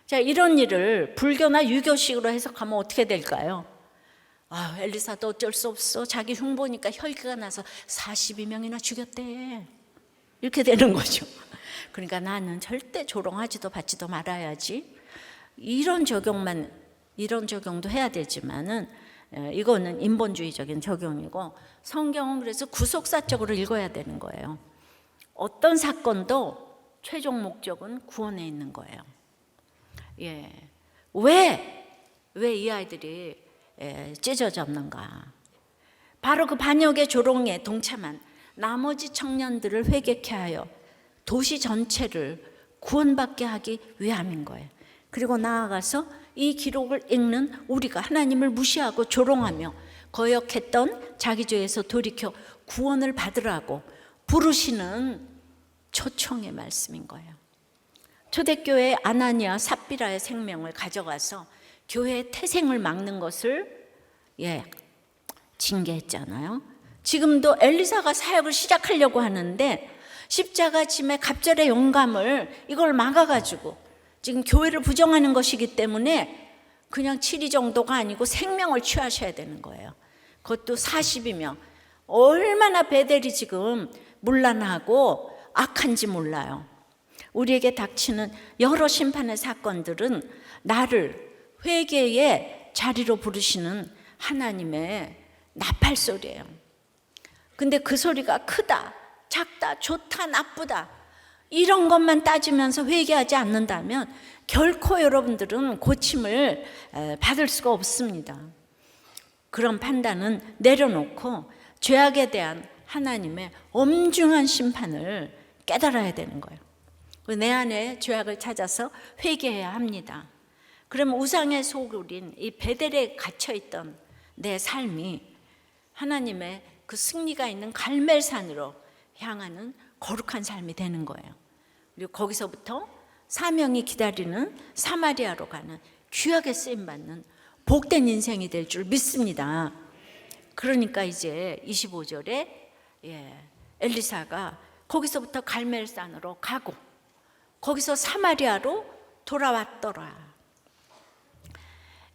[SPEAKER 1] 자, 이런 일을 불교나 유교식으로 해석하면 어떻게 될까요? 아, 엘리사도 어쩔 수 없어. 자기 흉보니까 혈기가 나서 42명이나 죽였대. 이렇게 되는 거죠. 그러니까 나는 절대 조롱하지도 받지도 말아야지. 이런 적용도 해야 되지만은 이거는 인본주의적인 적용이고 성경은 그래서 구속사적으로 읽어야 되는 거예요. 어떤 사건도 최종 목적은 구원에 있는 거예요. 예. 왜 이 아이들이 찢어졌는가? 바로 그 반역의 조롱에 동참한 나머지 청년들을 회개케 하여 도시 전체를 구원받게 하기 위함인 거예요. 그리고 나아가서 이 기록을 읽는 우리가 하나님을 무시하고 조롱하며 거역했던 자기 죄에서 돌이켜 구원을 받으라고 부르시는 초청의 말씀인 거예요. 초대교회 아나니아 삽비라의 생명을 가져가서 교회의 태생을 막는 것을 징계했잖아요. 지금도 엘리사가 사역을 시작하려고 하는데 십자가 짐의 갑절의 영감을 이걸 막아가지고 지금 교회를 부정하는 것이기 때문에 그냥 7위 정도가 아니고 생명을 취하셔야 되는 거예요. 그것도 40이면 얼마나 베델이 지금 문란하고 악한지 몰라요. 우리에게 닥치는 여러 심판의 사건들은 나를 회개의 자리로 부르시는 하나님의 나팔 소리예요. 근데 그 소리가 크다, 작다, 좋다, 나쁘다 이런 것만 따지면서 회개하지 않는다면 결코 여러분들은 고침을 받을 수가 없습니다. 그런 판단은 내려놓고 죄악에 대한 하나님의 엄중한 심판을 깨달아야 되는 거예요. 내 안에 죄악을 찾아서 회개해야 합니다. 그러면 우상의 소굴인 이 베델에 갇혀있던 내 삶이 하나님의 그 승리가 있는 갈멜산으로 향하는 거룩한 삶이 되는 거예요. 그리고 거기서부터 사명이 기다리는 사마리아로 가는 귀하게 쓰임받는 복된 인생이 될 줄 믿습니다. 그러니까 이제 25절에 엘리사가 거기서부터 갈멜산으로 가고 거기서 사마리아로 돌아왔더라.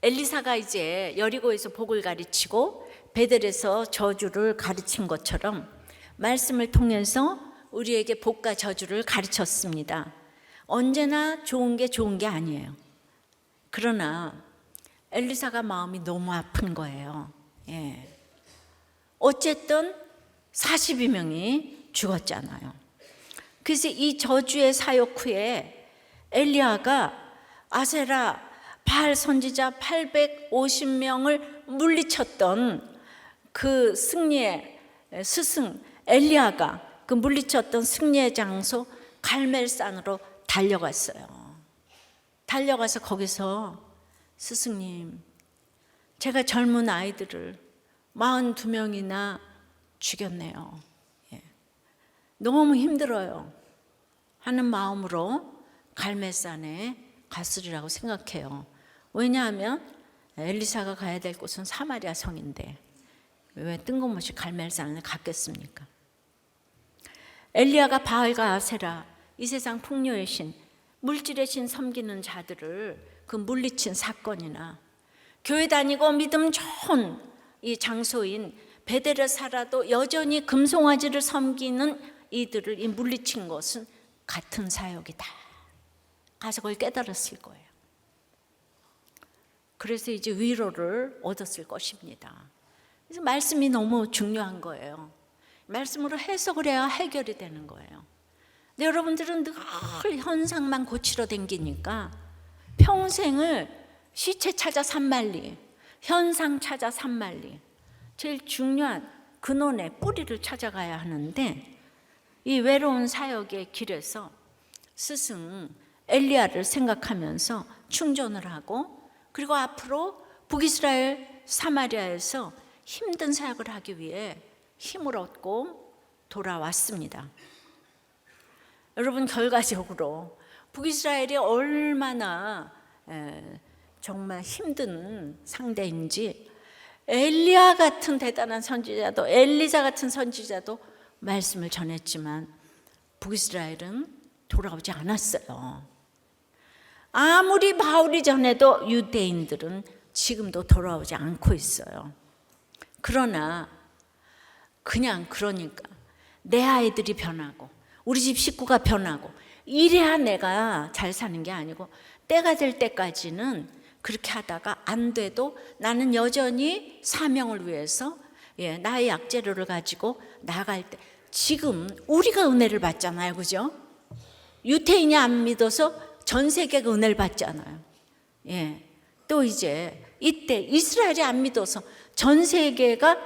[SPEAKER 1] 엘리사가 이제 여리고에서 복을 가르치고 베델에서 저주를 가르친 것처럼 말씀을 통해서 우리에게 복과 저주를 가르쳤습니다. 언제나 좋은 게 아니에요. 그러나 엘리사가 마음이 너무 아픈 거예요. 어쨌든 42명이 죽었잖아요. 그래서 이 저주의 사역 후에 엘리야가 아세라 바알 선지자 850명을 물리쳤던 그 승리의 스승 엘리야가 그 물리쳤던 승리의 장소 갈멜산으로 달려갔어요. 달려가서 거기서 스승님, 제가 젊은 아이들을 42명이나 죽였네요. 너무 힘들어요 하는 마음으로 갈멜산에 갔으리라고 생각해요. 왜냐하면 엘리사가 가야 될 곳은 사마리아 성인데 왜 뜬금없이 갈멜산을 갔겠습니까? 엘리야가 바알과 아세라, 이 세상 풍요의 신, 물질의 신 섬기는 자들을 그 물리친 사건이나 교회 다니고 믿음 좋은 이 장소인 베델에 살아도 여전히 금송아지를 섬기는 이들을 이 물리친 것은 같은 사역이다. 가서 그걸 깨달았을 거예요. 그래서 이제 위로를 얻었을 것입니다. 그래서 말씀이 너무 중요한 거예요. 말씀으로 해석을 해야 해결이 되는 거예요. 근데 여러분들은 늘 현상만 고치러 댕기니까 평생을 시체 찾아 산만리, 현상 찾아 산만리, 제일 중요한 근원의 뿌리를 찾아가야 하는데 이 외로운 사역의 길에서 스승 엘리야를 생각하면서 충전을 하고 그리고 앞으로 북이스라엘 사마리아에서 힘든 사역을 하기 위해 힘을 얻고 돌아왔습니다. 여러분, 결과적으로 북이스라엘이 얼마나 정말 힘든 상대인지 엘리야 같은 대단한 선지자도 엘리사 같은 선지자도 말씀을 전했지만 북이스라엘은 돌아오지 않았어요. 아무리 바울이 전해도 유대인들은 지금도 돌아오지 않고 있어요. 그러나 그러니까 내 아이들이 변하고 우리 집 식구가 변하고 이래야 내가 잘 사는 게 아니고 때가 될 때까지는 그렇게 하다가 안 돼도 나는 여전히 사명을 위해서 나의 약재료를 가지고 나갈 때 지금 우리가 은혜를 받잖아요. 그죠? 유태인이 안 믿어서 전 세계가 은혜를 받잖아요. 또 이제 이때 이스라엘이 안 믿어서 전 세계가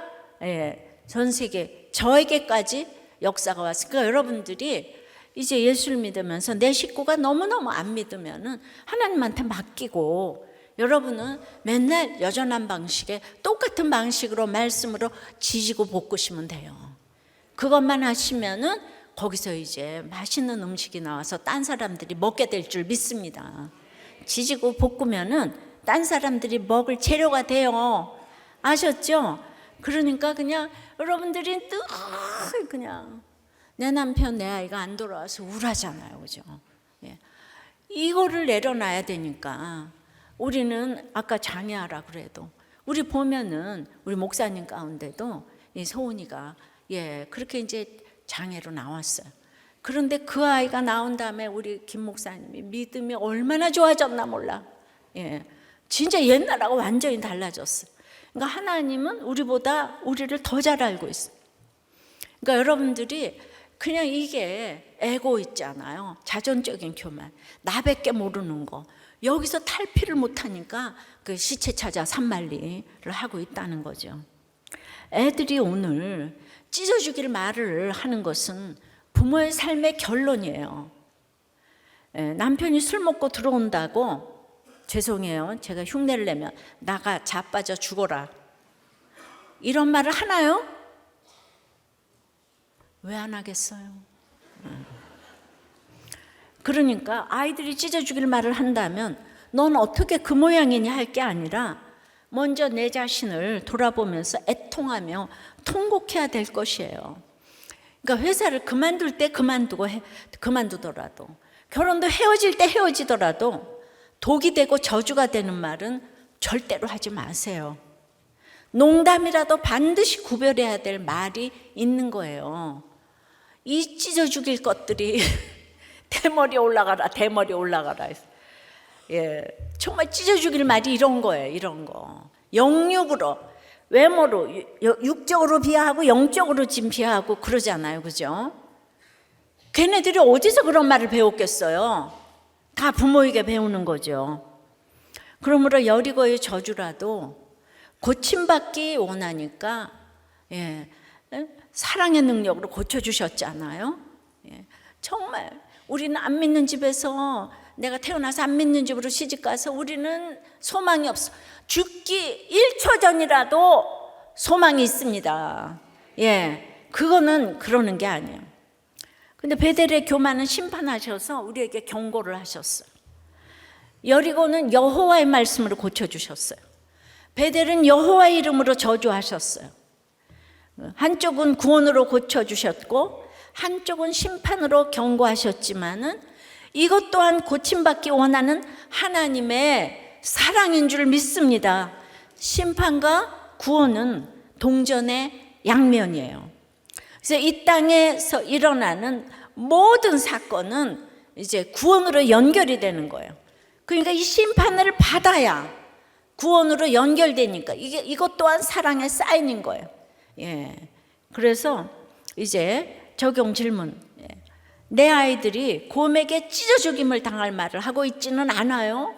[SPEAKER 1] 전 세계 저에게까지 역사가 왔으니까 여러분들이 이제 예수를 믿으면서 내 식구가 너무너무 안 믿으면은 하나님한테 맡기고 여러분은 맨날 여전한 방식에 똑같은 방식으로 말씀으로 지지고 볶으시면 돼요. 그것만 하시면은 거기서 이제 맛있는 음식이 나와서 딴 사람들이 먹게 될 줄 믿습니다. 지지고 볶으면은 딴 사람들이 먹을 재료가 돼요. 아셨죠? 그러니까 그냥 여러분들이 늘 그냥 내 남편 내 아이가 안 돌아와서 우울하잖아요. 그죠? 이거를 내려놔야 되니까 우리는 아까 장애하라 그래도 우리 보면은 우리 목사님 가운데도 이 소은이가 그렇게 이제 장애로 나왔어요. 그런데 그 아이가 나온 다음에 우리 김 목사님이 믿음이 얼마나 좋아졌나 몰라. 진짜 옛날하고 완전히 달라졌어요. 그러니까 하나님은 우리보다 우리를 더 잘 알고 있어요. 그러니까 여러분들이 그냥 이게 에고 있잖아요. 자존적인 교만, 나밖에 모르는 거. 여기서 탈피를 못하니까 그 시체 찾아 산만리를 하고 있다는 거죠. 애들이 오늘 찢어주길 말을 하는 것은 부모의 삶의 결론이에요. 남편이 술 먹고 들어온다고 죄송해요, 제가 흉내를 내면 나가 자빠져 죽어라, 이런 말을 하나요? 왜 안 하겠어요? 그러니까 아이들이 찢어주길 말을 한다면 넌 어떻게 그 모양이냐 할 게 아니라 먼저 내 자신을 돌아보면서 애통하며 통곡해야 될 것이에요. 그러니까 회사를 그만둘 때 그만두더라도, 결혼도 헤어질 때 헤어지더라도 독이 되고 저주가 되는 말은 절대로 하지 마세요. 농담이라도 반드시 구별해야 될 말이 있는 거예요. 이 찢어 죽일 것들이 대머리 올라가라, 대머리 올라가라. 예, 정말 찢어 죽일 말이 이런 거예요. 이런 거. 영육으로, 외모로, 육적으로 비하하고 영적으로 지금 비하하고 그러잖아요. 그죠? 걔네들이 어디서 그런 말을 배웠겠어요? 다 부모에게 배우는 거죠. 그러므로 여리고의 저주라도 고침받기 원하니까, 예, 사랑의 능력으로 고쳐주셨잖아요. 예, 정말 우리는 안 믿는 집에서, 내가 태어나서 안 믿는 집으로 시집가서 우리는 소망이 없어. 죽기 1초 전이라도 소망이 있습니다. 예, 그거는 그러는 게 아니에요. 근데 베델의 교만은 심판하셔서 우리에게 경고를 하셨어요. 여리고는 여호와의 말씀으로 고쳐주셨어요. 베델은 여호와의 이름으로 저주하셨어요. 한쪽은 구원으로 고쳐주셨고 한쪽은 심판으로 경고하셨지만은 이것 또한 고침받기 원하는 하나님의 사랑인 줄 믿습니다. 심판과 구원은 동전의 양면이에요. 그래서 이 땅에서 일어나는 모든 사건은 이제 구원으로 연결이 되는 거예요. 그러니까 이 심판을 받아야 구원으로 연결되니까 이것 또한 사랑의 사인인 거예요. 예. 그래서 이제 적용 질문. 예. 내 아이들이 곰에게 찢어 죽임을 당할 말을 하고 있지는 않아요.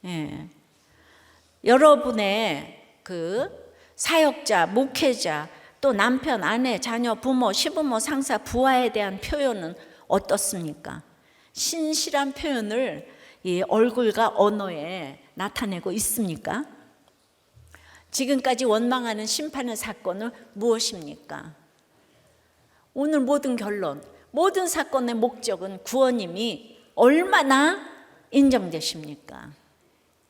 [SPEAKER 1] 예. 여러분의 그 사역자, 목회자, 또 남편, 아내, 자녀, 부모, 시부모, 상사, 부하에 대한 표현은 어떻습니까? 신실한 표현을 이 얼굴과 언어에 나타내고 있습니까? 지금까지 원망하는 심판의 사건은 무엇입니까? 오늘 모든 결론, 모든 사건의 목적은 구원임이 얼마나 인정되십니까?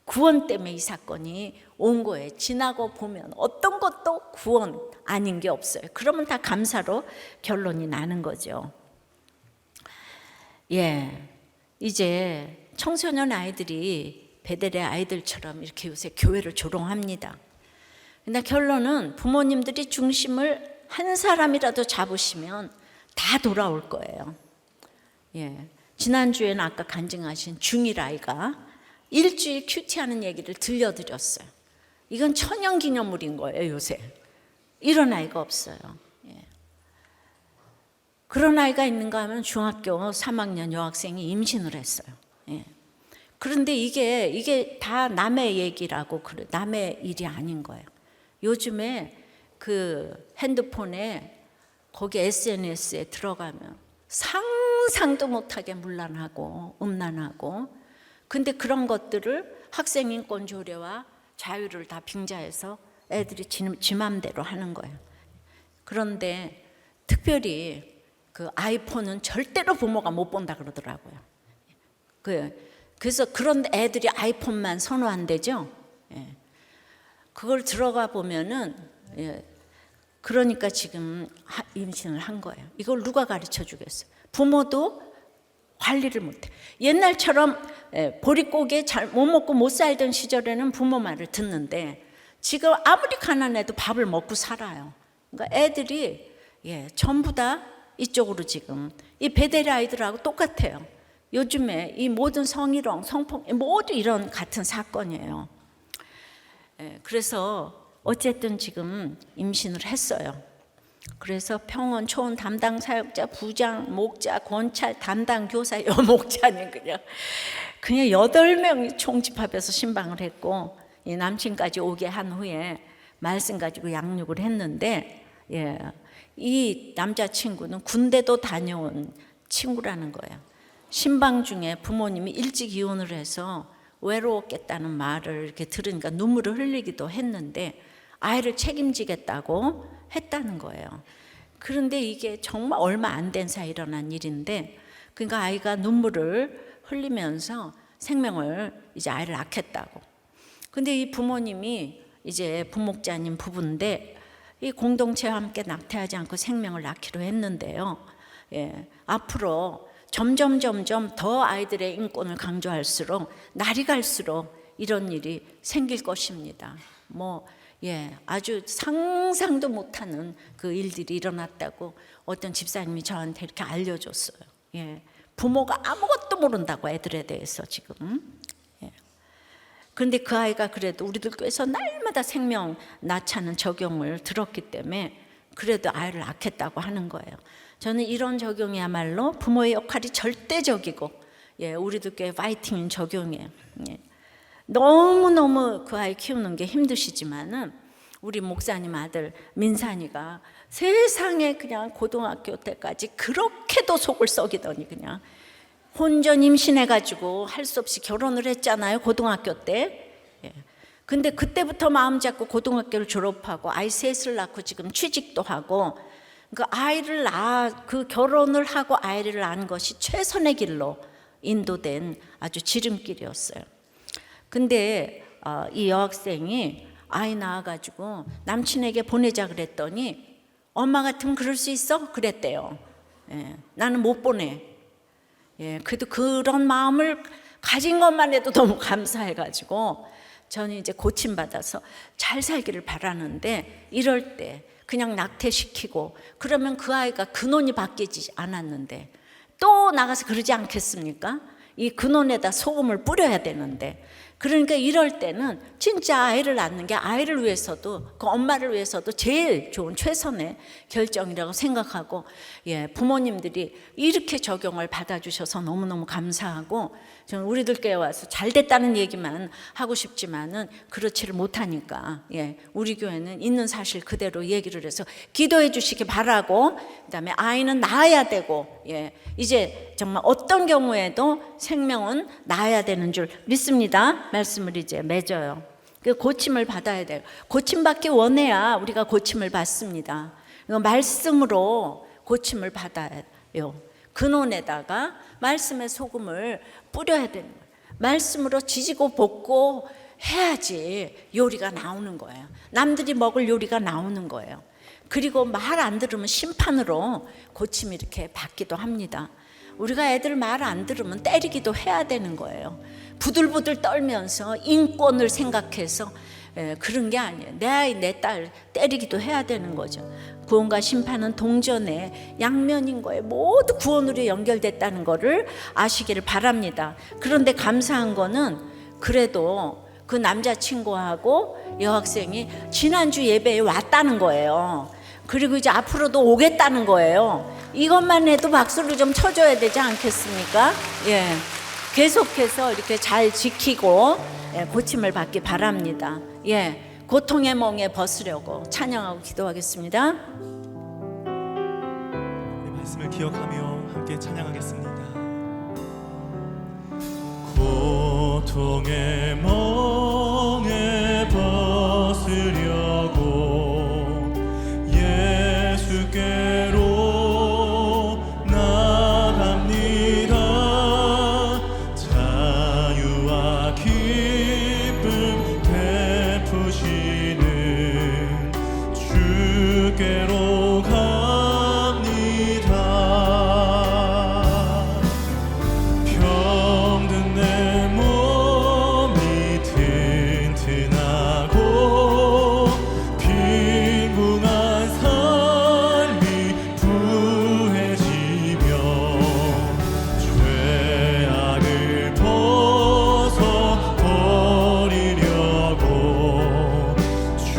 [SPEAKER 1] 구원 때문에 이 사건이 온 거예요. 지나고 보면 어떤 것도 구원 아닌 게 없어요. 그러면 다 감사로 결론이 나는 거죠. 예, 이제 청소년 아이들이 베델의 아이들처럼 이렇게 요새 교회를 조롱합니다. 근데 결론은 부모님들이 중심을 한 사람이라도 잡으시면 다 돌아올 거예요. 예, 지난주에는 아까 간증하신 중1 아이가 일주일 큐티하는 얘기를 들려드렸어요. 이건 천연기념물인 거예요. 요새 이런 아이가 없어요. 예. 그런 아이가 있는가 하면 중학교 3학년 여학생이 임신을 했어요. 예. 그런데 이게 다 남의 얘기라고, 그래, 남의 일이 아닌 거예요. 요즘에 그 핸드폰에 거기 SNS에 들어가면 상상도 못하게 문란하고 음란하고, 근데 그런 것들을 학생인권 조례와 자유를 다 빙자해서 애들이 지 맘대로 하는 거예요. 그런데 특별히 그 아이폰은 절대로 부모가 못 본다 그러더라고요. 그래서 그런 애들이 아이폰만 선호한대죠. 예. 그걸 들어가 보면은, 예, 그러니까 지금 임신을 한 거예요. 이걸 누가 가르쳐 주겠어요? 부모도 관리를 못해. 옛날처럼 보릿고개 잘 못 먹고 못 살던 시절에는 부모 말을 듣는데 지금 아무리 가난해도 밥을 먹고 살아요. 그러니까 애들이, 예, 전부 다 이쪽으로 지금 이 베델의 아이들하고 똑같아요. 요즘에 이 모든 성희롱, 성폭력 모두 이런 같은 사건이에요. 예, 그래서 어쨌든 지금 임신을 했어요. 그래서 평원, 초원 담당 사역자, 부장, 목자, 권찰, 담당 교사, 여목자는 그냥 8명이 총집합해서 신방을 했고, 이 남친까지 오게 한 후에 말씀 가지고 양육을 했는데, 이 남자친구는 군대도 다녀온 친구라는 거예요. 신방 중에 부모님이 일찍 이혼을 해서 외로웠겠다는 말을 이렇게 들으니까 눈물을 흘리기도 했는데 아이를 책임지겠다고 했다는 거예요. 그런데 이게 정말 얼마 안 된 사이에 일어난 일인데, 그러니까 아이가 눈물을 흘리면서 생명을 이제 아이를 낳겠다고. 근데 이 부모님이 이제 부목자님 부부인데 이 공동체와 함께 낙태하지 않고 생명을 낳기로 했는데요. 앞으로 점점 더 아이들의 인권을 강조할수록 날이 갈수록 이런 일이 생길 것입니다. 아주 상상도 못하는 그 일들이 일어났다고 어떤 집사님이 저한테 이렇게 알려줬어요. 부모가 아무것도 모른다고 애들에 대해서 지금. 그런데 그 아이가 그래도 우리들 교회에서 날마다 생명 낳자는 적용을 들었기 때문에 그래도 아이를 낳겠다고 하는 거예요. 저는 이런 적용이야말로 부모의 역할이 절대적이고, 우리들 교회 파이팅인 적용이에요. 너무너무 그 아이 키우는 게 힘드시지만은 우리 목사님 아들 민산이가 세상에 그냥 고등학교 때까지 그렇게도 속을 썩이더니 그냥 혼전 임신해가지고 할 수 없이 결혼을 했잖아요, 고등학교 때. 근데 그때부터 마음 잡고 고등학교를 졸업하고 아이 셋을 낳고 지금 취직도 하고, 그 아이를 그 결혼을 하고 아이를 낳은 것이 최선의 길로 인도된 아주 지름길이었어요. 근데 이 여학생이 아이 낳아가지고 남친에게 보내자 그랬더니 엄마 같으면 그럴 수 있어? 그랬대요. 나는 못 보내. 그래도 그런 마음을 가진 것만 해도 너무 감사해가지고 저는 이제 고침받아서 잘 살기를 바라는데, 이럴 때 그냥 낙태시키고 그러면 그 아이가 근원이 바뀌지 않았는데 또 나가서 그러지 않겠습니까? 이 근원에다 소금을 뿌려야 되는데, 그러니까 이럴 때는 진짜 아이를 낳는 게 아이를 위해서도 그 엄마를 위해서도 제일 좋은 최선의 결정이라고 생각하고, 부모님들이 이렇게 적용을 받아주셔서 너무너무 감사하고, 저는 우리들 교회 와서 잘 됐다는 얘기만 하고 싶지만은 그렇지를 못하니까 우리 교회는 있는 사실 그대로 얘기를 해서 기도해 주시기 바라고, 그다음에 아이는 낳아야 되고, 이제 정말 어떤 경우에도 생명은 낳아야 되는 줄 믿습니다. 말씀을 이제 맺어요. 그 고침을 받아야 돼요. 고침받기 원해야 우리가 고침을 받습니다. 말씀으로 고침을 받아요. 근원에다가 말씀의 소금을 뿌려야 되는 거예요. 말씀으로 지지고 볶고 해야지 요리가 나오는 거예요. 남들이 먹을 요리가 나오는 거예요. 그리고 말 안 들으면 심판으로 고침이 이렇게 받기도 합니다. 우리가 애들 말 안 들으면 때리기도 해야 되는 거예요. 부들부들 떨면서 인권을 생각해서 그런 게 아니에요. 내 아이, 내 딸 때리기도 해야 되는 거죠. 구원과 심판은 동전의 양면인 거예요. 모두 구원으로 연결됐다는 거를 아시기를 바랍니다. 그런데 감사한 거는 그래도 그 남자친구하고 여학생이 지난주 예배에 왔다는 거예요. 그리고 이제 앞으로도 오겠다는 거예요. 이것만 해도 박수를 좀 쳐줘야 되지 않겠습니까? 계속해서 이렇게 잘 지키고 고침을 받기 바랍니다. 고통의 멍에 벗으려고 찬양하고 기도하겠습니다.
[SPEAKER 2] 말씀을 기억하며 함께 찬양하겠습니다. 고통의 멍에 벗으려고 예수께로 나갑니다. 자유와 기쁨 베푸시는 주께로 갑니다. 병든 내 몸이 튼튼하고 빈궁한 삶이 부해지며 죄악을 벗어버리려고 주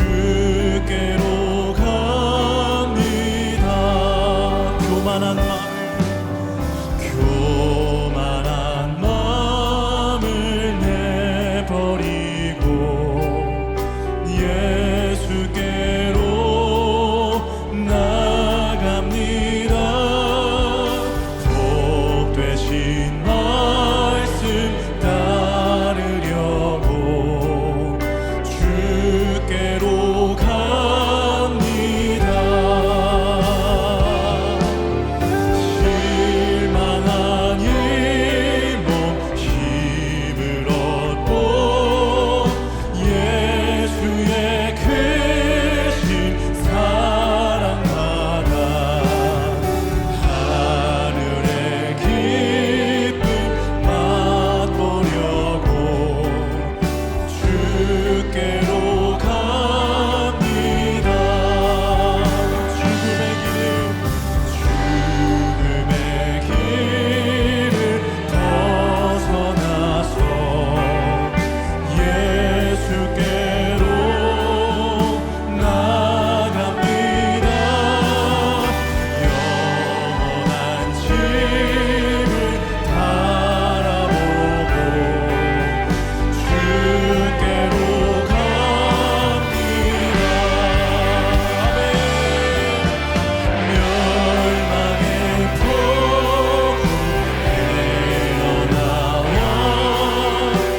[SPEAKER 2] 주께로 갑니다. 실망한 이 몸 힘을 얻고 예수의 크신 사랑받아 하늘의 기쁨 맛보려고 주께로 갑니다. 죽음의 길을 벗어나서 예수께로 나갑니다. 영원한 집을 바라보고 주께로 갑니다. 아멘. 멸망의 폭풍 헤어나와 평화의 나라 바다나서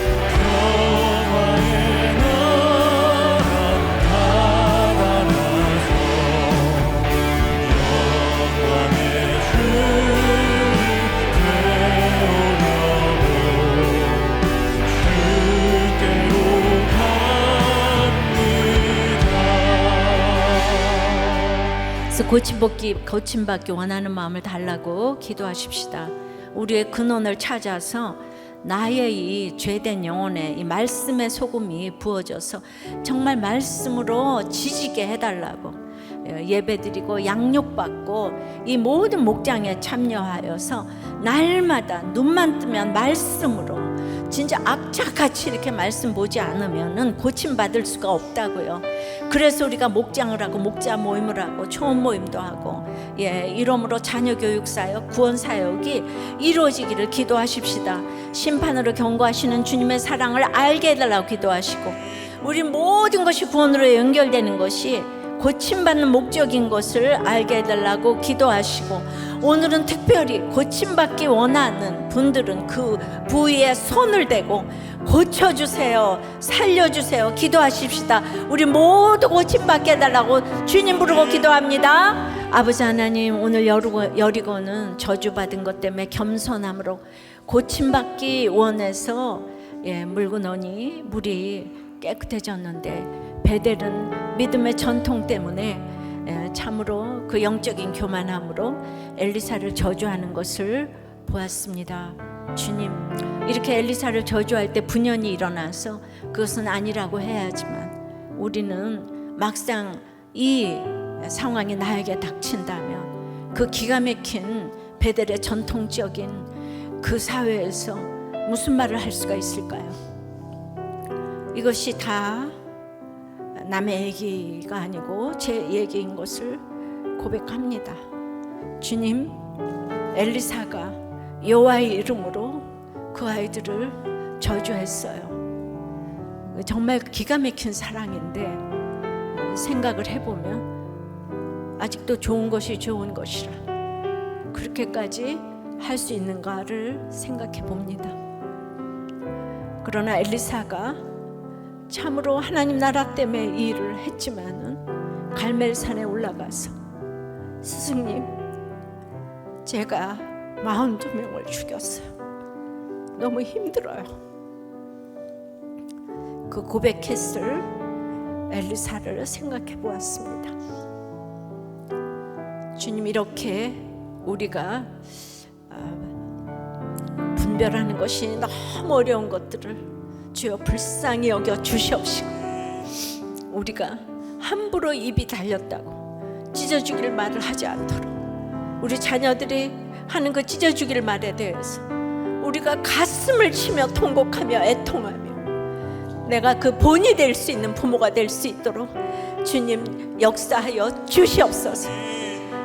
[SPEAKER 2] 영광의 주를 배우려고 주께로 갑니다.
[SPEAKER 1] 그래서 고침받기 원하는 마음을 달라고 기도하십시다. 우리의 근원을 찾아서 나의 이 죄된 영혼에 이 말씀의 소금이 부어져서 정말 말씀으로 지지게 해달라고 예배드리고 양육받고 이 모든 목장에 참여하여서 날마다 눈만 뜨면 말씀으로 진짜 악착같이 이렇게 말씀 보지 않으면은 고침받을 수가 없다고요. 그래서 우리가 목장을 하고 목자 모임을 하고 초원 모임도 하고 이러므로 자녀 교육 사역, 구원 사역이 이루어지기를 기도하십시다. 심판으로 경고하시는 주님의 사랑을 알게 해달라고 기도하시고 우리 모든 것이 구원으로 연결되는 것이 고침받는 목적인 것을 알게 해달라고 기도하시고 오늘은 특별히 고침받기 원하는 분들은 그 부위에 손을 대고 고쳐주세요, 살려주세요 기도하십시다. 우리 모두 고침받게 해달라고 주님 부르고 기도합니다. 아버지 하나님, 오늘 여리고는 저주받은 것 때문에 겸손함으로 고침받기 원해서 물고 넣으니 물이 깨끗해졌는데 베델은 믿음의 전통 때문에 참으로 그 영적인 교만함으로 엘리사를 저주하는 것을 보았습니다. 주님, 이렇게 엘리사를 저주할 때 분연이 일어나서 그것은 아니라고 해야지만 우리는 막상 이 상황이 나에게 닥친다면 그 기가 막힌 베델의 전통적인 그 사회에서 무슨 말을 할 수가 있을까요? 이것이 다 남의 얘기가 아니고 제 얘기인 것을 고백합니다. 주님, 엘리사가 여호와의 이름으로 그 아이들을 저주했어요. 정말 기가 막힌 사랑인데 생각을 해보면 아직도 좋은 것이 좋은 것이라 그렇게까지 할 수 있는가를 생각해 봅니다. 그러나 엘리사가 참으로 하나님 나라 때문에 이 일을 했지만은 갈멜산에 올라가서 스승님, 제가 42명을 죽였어요. 너무 힘들어요. 그 고백했을 엘리사를 생각해 보았습니다. 주님, 이렇게 우리가 분별하는 것이 너무 어려운 것들을 주여 불쌍히 여겨 주시옵시고 우리가 함부로 입이 달렸다고 찢어주기를 말을 하지 않도록 우리 자녀들이 하는 그 찢어주기를 말에 대해서 우리가 가슴을 치며 통곡하며 애통하며 내가 그 본이 될 수 있는 부모가 될 수 있도록 주님 역사하여 주시옵소서.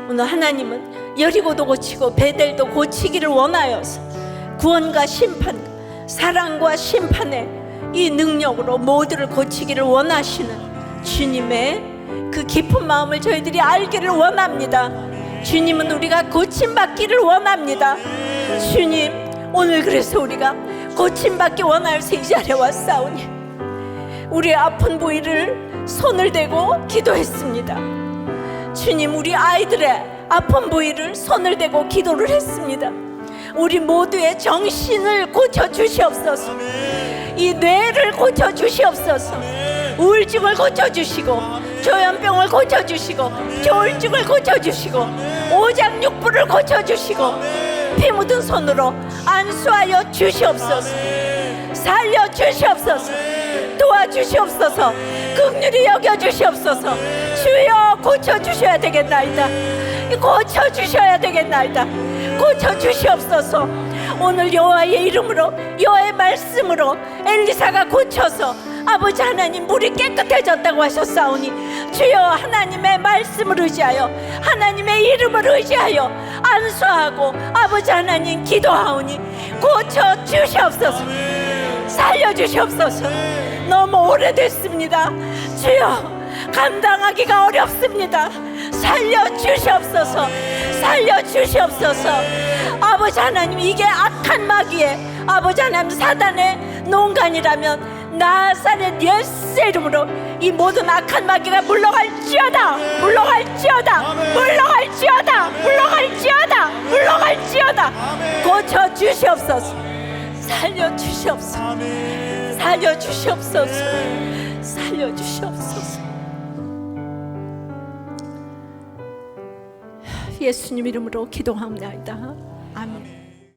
[SPEAKER 1] 오늘 하나님은 여리고도 고치고 베델도 고치기를 원하여서 구원과 심판, 사랑과 심판의 이 능력으로 모두를 고치기를 원하시는 주님의 그 깊은 마음을 저희들이 알기를 원합니다. 주님은 우리가 고침받기를 원합니다. 주님, 오늘 그래서 우리가 고침받기 원하여서 이 자리에 왔사오니 우리의 아픈 부위를 손을 대고 기도했습니다. 주님, 우리 아이들의 아픈 부위를 손을 대고 기도를 했습니다. 우리 모두의 정신을 고쳐주시옵소서. 이 뇌를 고쳐주시옵소서. 우울증을 고쳐주시고, 조현병을 고쳐주시고, 조울증을 고쳐주시고, 오장육부를 고쳐주시고, 피 묻은 손으로 안수하여 주시옵소서. 살려주시옵소서. 도와주시옵소서. 긍휼히 여겨주시옵소서. 주여, 고쳐주셔야 되겠나이다. 고쳐주셔야 되겠나이다. 고쳐주시옵소서. 오늘 여호와의 이름으로, 여호와의 말씀으로 엘리사가 고쳐서 아버지 하나님, 물이 깨끗해졌다고 하셨사오니 주여, 하나님의 말씀을 의지하여, 하나님의 이름을 의지하여 안수하고 아버지 하나님 기도하오니 고쳐주시옵소서. 살려주시옵소서. 너무 오래됐습니다. 주여, 감당하기가 어렵습니다. 살려주시옵소서. 살려주시옵소서. 아버지 하나님, 이게 악한 마귀의, 아버지 하나님, 사단의 농간이라면 나사렛 예수의 이름으로 이 모든 악한 마귀가 물러갈지어다. 물러갈지어다. 물러갈지어다. 물러갈지어다. 물러갈지어다. 고쳐주시옵소서. 살려주시옵소서. 살려주시옵소서. 살려주시옵소서. 예수님 이름으로 기도합니다.